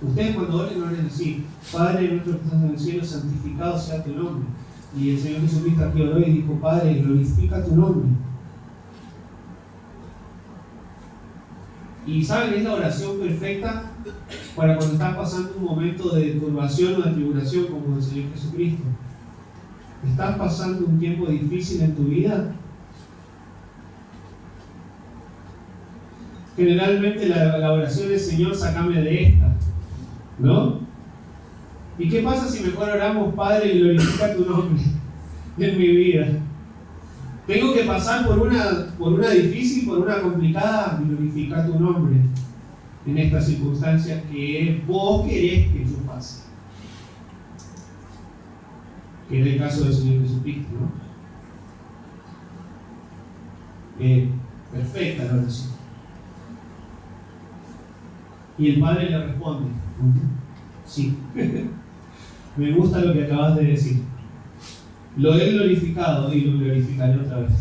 Ustedes cuando oren así: Padre nuestro que estás en el cielo, santificado sea tu nombre. Y el Señor Jesucristo aquí oró y dijo: Padre, glorifica tu nombre. Y saben, es la oración perfecta para cuando estás pasando un momento de turbación o de tribulación, como el Señor Jesucristo. ¿Estás pasando un tiempo difícil en tu vida? Generalmente la oración es: Señor, sácame de esta, ¿no? ¿Y qué pasa si mejor oramos: Padre, glorifica tu nombre en mi vida? Tengo que pasar por una difícil, por una complicada, glorifica tu nombre en estas circunstancias que vos querés que yo pase. Que es el caso del Señor Jesucristo, ¿no? Perfecta la oración. Y el Padre le responde: sí. Me gusta lo que acabas de decir. Lo he glorificado y lo glorificaré otra vez.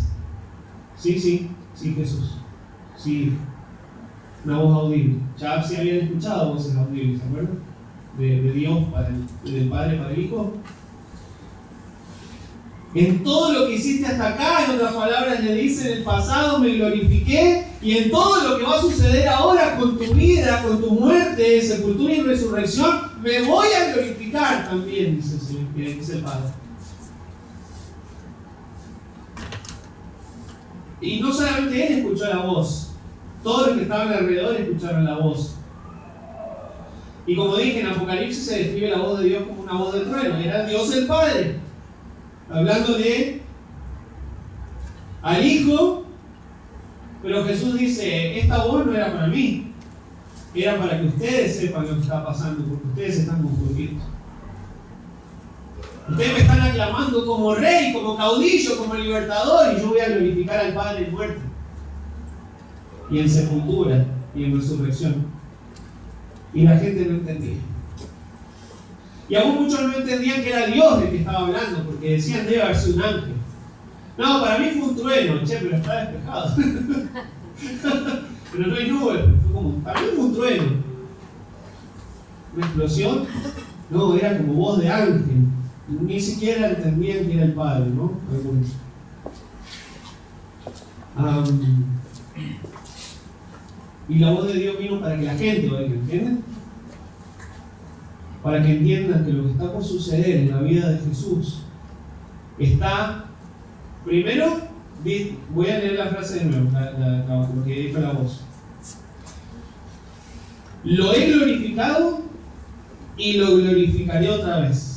Sí, Jesús. Sí. Una voz audible. Ya se habían escuchado voces audibles, ¿se acuerdan? De Dios, del Padre para el Hijo. En todo lo que hiciste hasta acá, en otras palabras, le dice: en el pasado me glorifiqué, y en todo lo que va a suceder ahora con tu vida, con tu muerte, sepultura y resurrección, me voy a glorificar también, dice el Padre. Y no solamente él escuchó la voz, todos los que estaban alrededor escucharon la voz. Y como dije, en Apocalipsis se describe la voz de Dios como una voz del trueno. Era Dios el Padre, hablándole al Hijo. Pero Jesús dice: esta voz no era para mí, era para que ustedes sepan lo que está pasando, porque ustedes están confundidos. Ustedes me están aclamando como rey, como caudillo, como libertador, y yo voy a glorificar al Padre en muerte, y en sepultura, y en resurrección. Y la gente no entendía. Y aún muchos no entendían que era Dios el que estaba hablando, porque decían: debe haber sido un ángel. No, para mí fue un trueno, pero está despejado. Pero no hay nubes, para mí fue un trueno. ¿Una explosión? No, era como voz de ángel. Ni siquiera entendían que era el Padre, ¿no? Y la voz de Dios vino para que la gente lo oiga, ¿entienden? Para que entiendan que lo que está por suceder en la vida de Jesús está, primero, voy a leer la frase de nuevo, lo que dijo la voz. Lo he glorificado y lo glorificaré otra vez.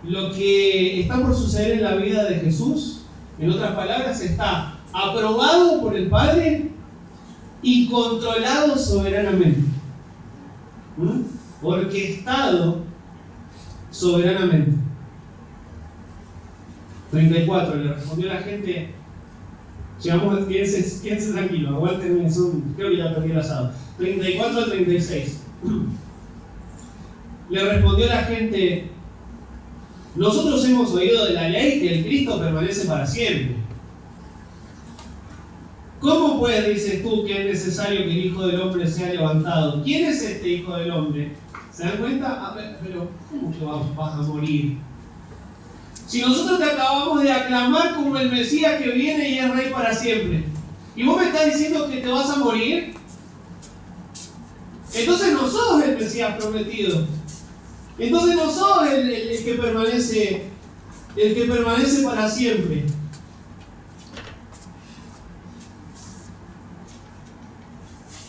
Lo que está por suceder en la vida de Jesús, en otras palabras, está aprobado por el Padre y controlado soberanamente. Orquestado soberanamente. 34, le respondió la gente: llegamos, quédense tranquilos, aguántenme, creo que ya perdí el asado. 34 al 36. Le respondió la gente: nosotros hemos oído de la ley que el Cristo permanece para siempre. ¿Cómo pues dices tú que es necesario que el Hijo del Hombre sea levantado? ¿Quién es este Hijo del Hombre? ¿Se dan cuenta? Pero ¿cómo que vas a morir? Si nosotros te acabamos de aclamar como el Mesías que viene y es Rey para siempre, y vos me estás diciendo que te vas a morir, entonces no sos el Mesías prometido. Entonces no sos el que permanece para siempre.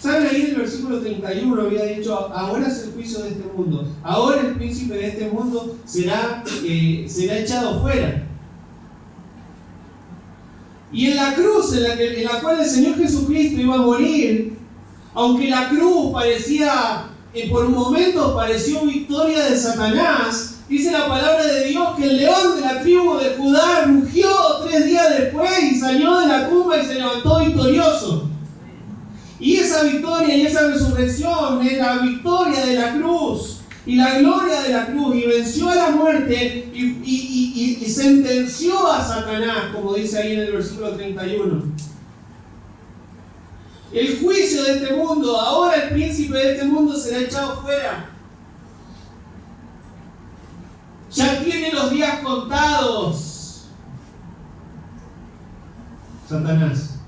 ¿Saben? Ahí en el versículo 31 había dicho: ahora es el juicio de este mundo. Ahora el príncipe de este mundo será echado fuera. Y en la cruz en la cual el Señor Jesucristo iba a morir, aunque la cruz parecía, por un momento pareció victoria de Satanás, dice la palabra de Dios que el león de la tribu de Judá rugió 3 días después y salió de la tumba y se levantó victorioso. Y esa victoria y esa resurrección es la victoria de la cruz y la gloria de la cruz, y venció a la muerte y sentenció a Satanás, como dice ahí en el versículo 31. El juicio de este mundo, ahora el príncipe de este mundo será echado fuera. Ya tiene los días contados, Satanás.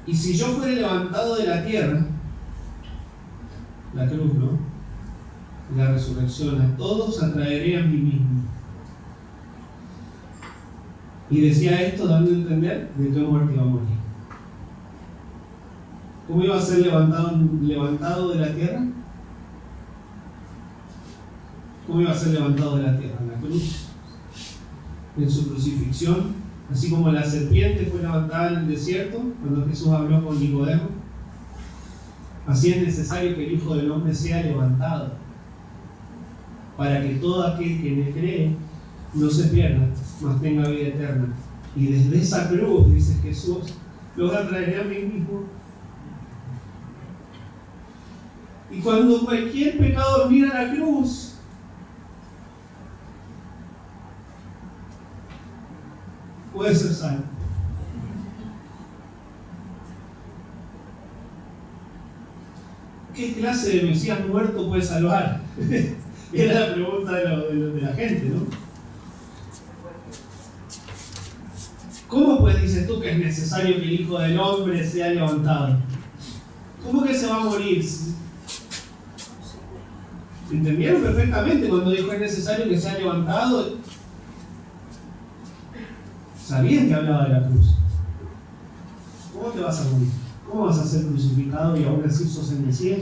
Y si yo fuera levantado de la tierra, La cruz, ¿no? La resurrección. A todos atraeré a mí mismo. Y decía esto dando a entender de qué muerte iba a morir. ¿Cómo iba a ser levantado de la tierra? ¿Cómo iba a ser levantado de la tierra? En la cruz. En su crucifixión. Así como la serpiente fue levantada en el desierto cuando Jesús habló con Nicodemo. Así es necesario que el Hijo del Hombre sea levantado, para que todo aquel que le cree no se pierda, mas tenga vida eterna. Y desde esa cruz, dice Jesús, los atraeré a mí mismo. Y cuando cualquier pecador mira la cruz, puede ser salvo. ¿Qué clase de Mesías muerto puede salvar? Era la pregunta de la gente, ¿no? ¿Cómo pues dices tú que es necesario que el Hijo del Hombre sea levantado? ¿Cómo que se va a morir? ¿Entendieron perfectamente cuando dijo es necesario que sea levantado? Sabían que hablaba de la cruz. ¿Cómo te vas a morir? ¿Cómo vas a ser crucificado y aún así sos el Mesías?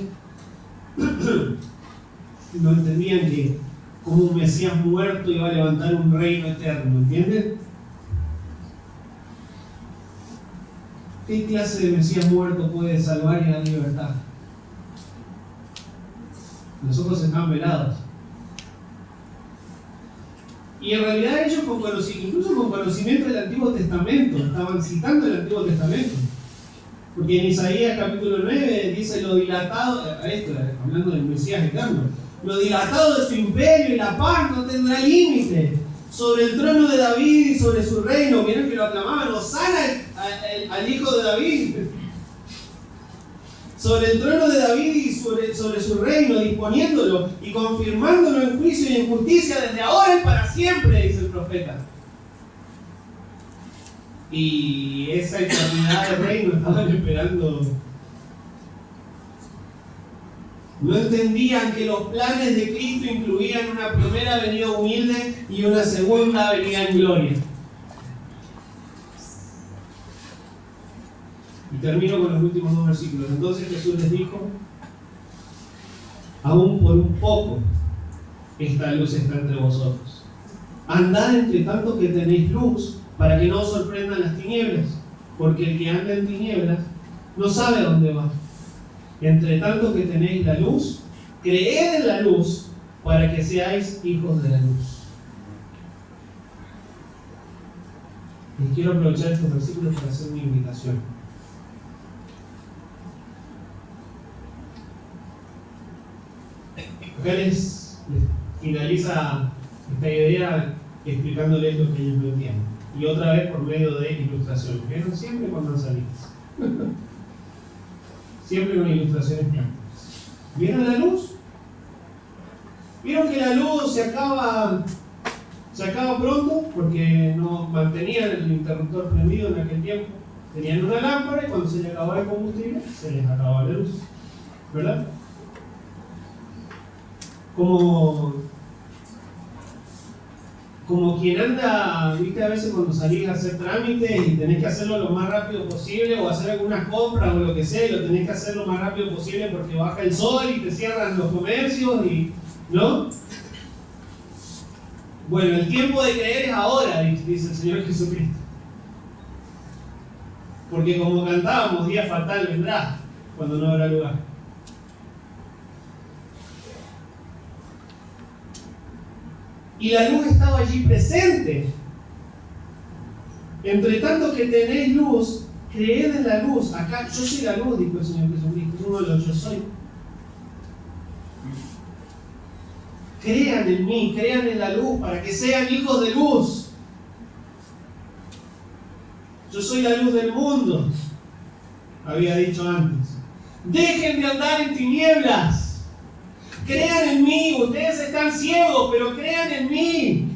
No entendían que como un Mesías muerto iba a levantar un reino eterno, ¿entienden? ¿Qué clase de Mesías muerto puede salvar y dar libertad? Los ojos están velados. Y en realidad ellos incluso con conocimiento del Antiguo Testamento, estaban citando el Antiguo Testamento. Porque en Isaías capítulo 9 dice lo dilatado, hablando del Mesías eterno, lo dilatado de su imperio y la paz no tendrá límite sobre el trono de David y sobre su reino. Vieron que lo aclamaban, Hosana al hijo de David. Sobre el trono de David y sobre su reino, disponiéndolo y confirmándolo en juicio y en justicia desde ahora y para siempre, dice el profeta. Y esa eternidad de reino estaban esperando. No entendían que los planes de Cristo incluían una primera venida humilde y una segunda venida en gloria. Y termino con los últimos dos versículos. Entonces Jesús les dijo: aún por un poco esta luz está entre vosotros. Andad entre tanto que tenéis luz, para que no os sorprendan las tinieblas, porque el que anda en tinieblas no sabe a dónde va. Entre tanto que tenéis la luz, creed en la luz, para que seáis hijos de la luz. Y quiero aprovechar estos versículos para hacer una invitación. Acá les finaliza esta idea explicándoles lo que ellos no entienden. Y otra vez por medio de ilustraciones. ¿Vieron? Siempre con manzanitas. Siempre con ilustraciones prácticas. ¿Vieron la luz? ¿Vieron que la luz se acaba pronto? Porque no mantenían el interruptor prendido en aquel tiempo. Tenían una lámpara y cuando se les acababa el combustible, se les acababa la luz. ¿Verdad? Como quien anda, viste, a veces cuando salís a hacer trámites y tenés que hacerlo lo más rápido posible, o hacer algunas compras o lo que sea, y lo tenés que hacer lo más rápido posible porque baja el sol y te cierran los comercios, ¿no? Bueno, el tiempo de creer es ahora, dice el Señor Jesucristo. Porque como cantábamos, día fatal vendrá cuando no habrá lugar. Y la luz estaba allí presente. Entre tanto que tenéis luz, creed en la luz. Acá, yo soy la luz, dijo el Señor Jesucristo. Es uno de los yo soy. Crean en mí, crean en la luz, para que sean hijos de luz. Yo soy la luz del mundo, había dicho antes. Dejen de andar en tinieblas. Crean en mí, ustedes están ciegos, pero crean en mí.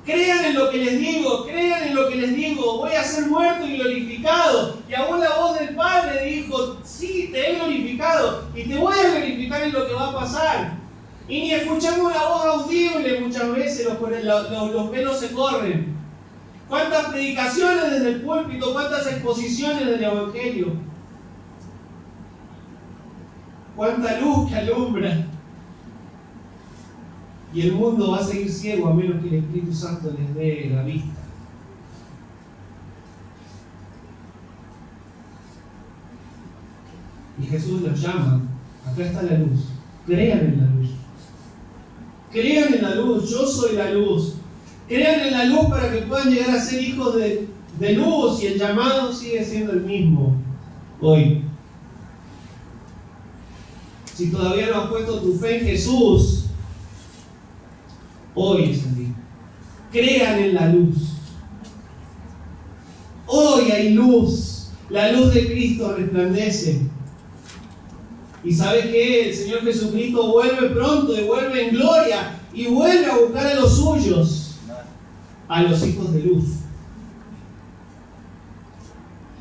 Crean en lo que les digo, crean en lo que les digo. Voy a ser muerto y glorificado. Y aún la voz del Padre dijo: sí, te he glorificado y te voy a saben lo que va a pasar. Y ni escuchamos una voz audible muchas veces, los pelos se corren. ¿Cuántas predicaciones desde el púlpito? ¿Cuántas exposiciones del Evangelio? ¿Cuánta luz que alumbra? Y el mundo va a seguir ciego a menos que el Espíritu Santo les dé la vista. Y Jesús los llama. Acá está la luz. Crean en la luz. Crean en la luz. Yo soy la luz. Crean en la luz para que puedan llegar a ser hijos de luz. Y el llamado sigue siendo el mismo hoy. Si todavía no has puesto tu fe en Jesús, hoy es el día. Crean en la luz. Hoy hay luz. La luz de Cristo resplandece. Y ¿sabes qué? El Señor Jesucristo vuelve pronto y vuelve en gloria y vuelve a buscar a los suyos, a los hijos de luz.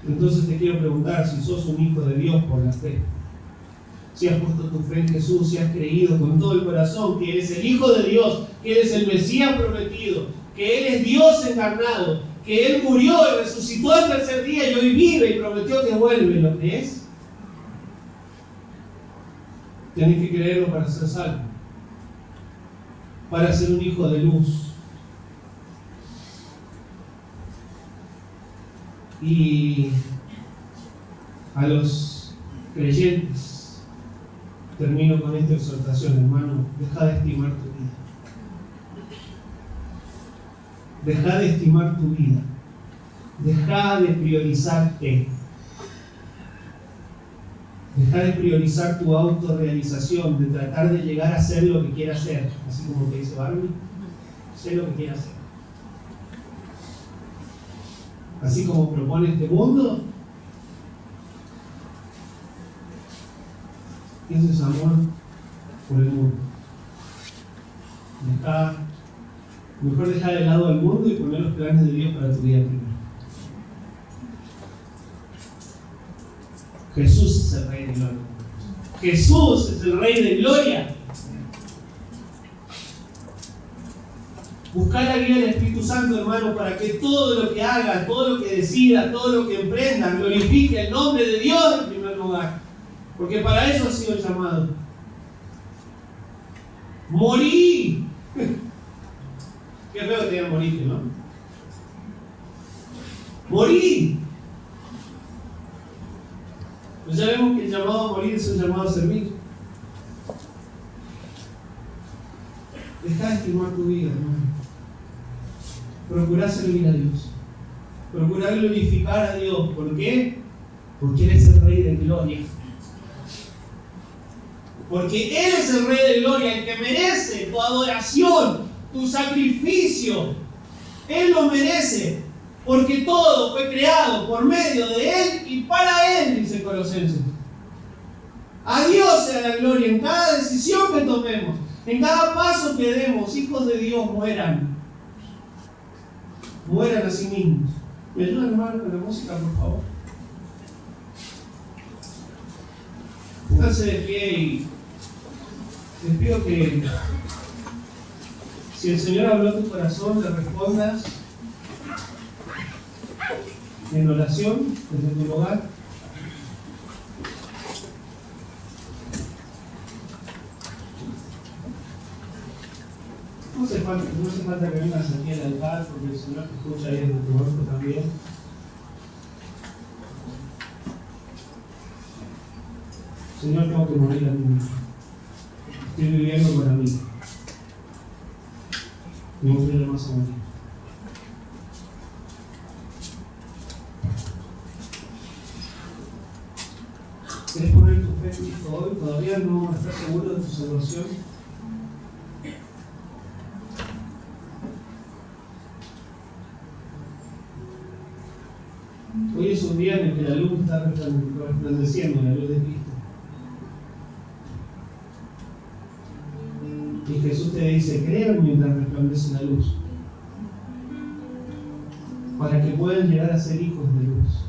Entonces te quiero preguntar si sos un hijo de Dios por la fe. Si has puesto tu fe en Jesús, si has creído con todo el corazón que eres el Hijo de Dios, que eres el Mesías prometido, que Él es Dios encarnado, que Él murió y resucitó el tercer día y hoy vive y prometió que vuelve. ¿Lo crees? Tienes que creerlo para ser salvo, para ser un hijo de luz. Y a los creyentes, termino con esta exhortación, hermano: deja de estimar tu vida. Deja de estimar tu vida. Deja de priorizarte. Deja de priorizar tu autorrealización, de tratar de llegar a ser lo que quieras ser. Así como te dice Barbie, sé lo que quieras ser. Así como propone este mundo, eso es amor por el mundo. Mejor dejar de lado al mundo y poner los planes de Dios para tu vida primero. Jesús es el Rey de Gloria. Jesús es el Rey de Gloria. Buscar la guía del Espíritu Santo, hermano, para que todo lo que haga, todo lo que decida, todo lo que emprenda, glorifique el nombre de Dios en primer lugar. Porque para eso ha sido el llamado. Morí. Qué feo que te digan morir, ¿no? Morí. Pues ya vemos que el llamado a morir es un llamado a servir. Deja de estimar tu vida, hermano. Procura servir a Dios. Procura glorificar a Dios. ¿Por qué? Porque Él es el Rey de Gloria. Porque Él es el Rey de Gloria, el que merece tu adoración, tu sacrificio. Él lo merece. Porque todo fue creado por medio de Él y para Él, dice Colosenses. A Dios sea la gloria en cada decisión que tomemos, en cada paso que demos. Hijos de Dios, mueran. Mueran a sí mismos. ¿Me ayudan, hermano, con la música, por favor? Pónganse de pie y les pido que, si el Señor habló a tu corazón, le respondas en oración desde tu hogar. No hace falta que vengas aquí al altar, porque el Señor te escucha ahí desde tu banco también. Señor, tengo que morir a mí mismo. Estoy viviendo para mí. Me voy a ir más a morir. ¿Quieres poner tu fe en Cristo hoy? ¿Todavía no estás seguro de tu salvación? Hoy es un día en el que la luz está resplandeciendo, la luz de Cristo. Y Jesús te dice: crean mientras resplandece la luz, para que puedan llegar a ser hijos de luz.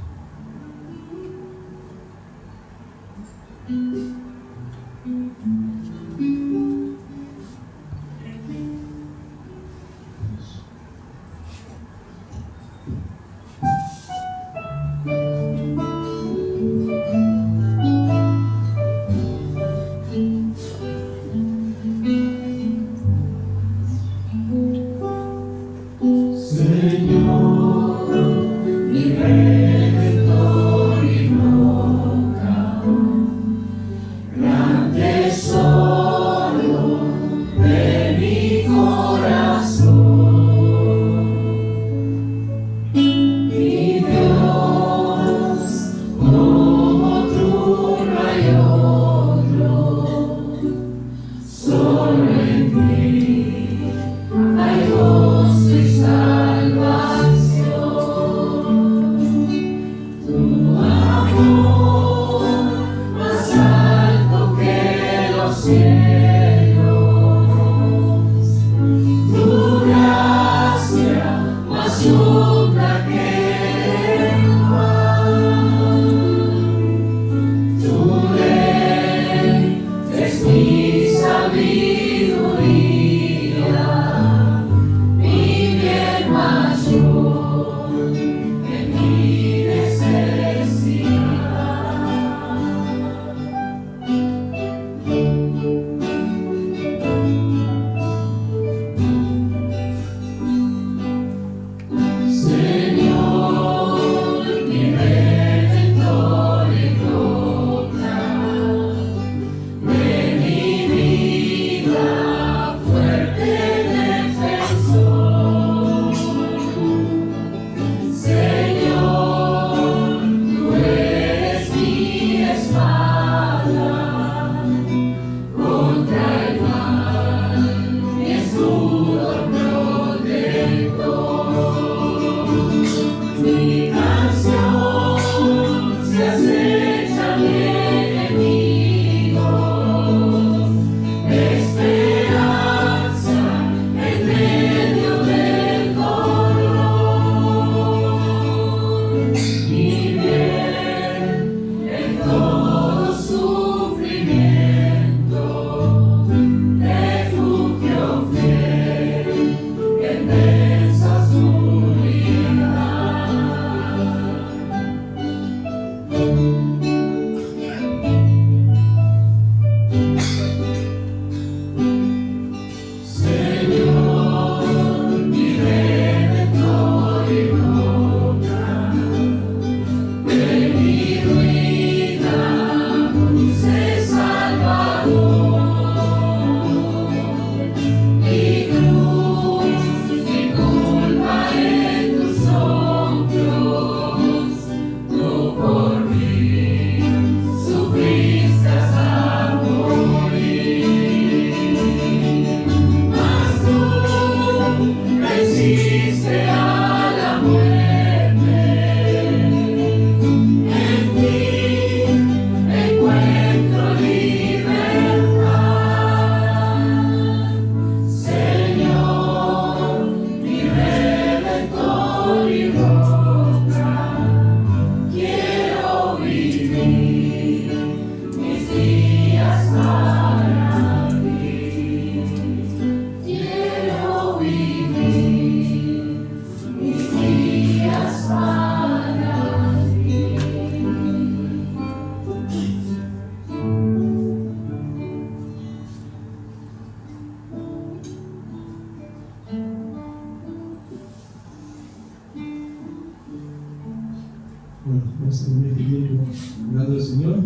Señor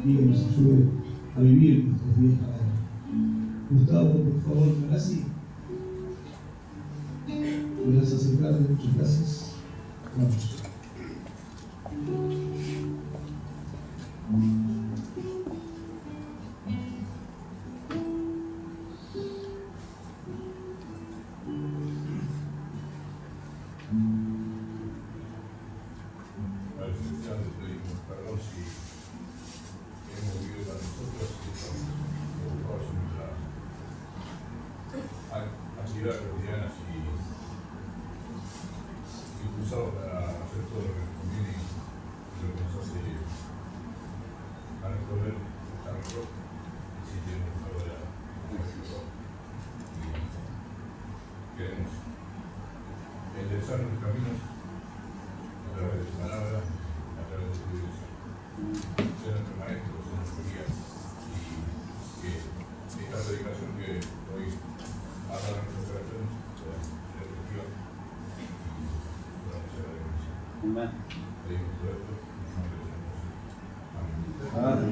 y que nos ayude a vivir nuestros días para Él. Gustavo, por favor, así. ¿Podrías acercarme? Muchas gracias. Vamos. Actividades cotidianas y impulsados para hacer todo lo que nos conviene y lo que nos hace a recorrer estar mejor si tenemos algo de mejor y queremos enderezar nuestros caminos a través de su palabra, a través de su dirección. Ser nuestro maestro, ser nuestro guía y que esta predicación que hoy habla de nuestros corazones sea efectiva y para que sea la bendición. Amén. Pedimos todo esto en nombre de Jesús. Amén. Amén.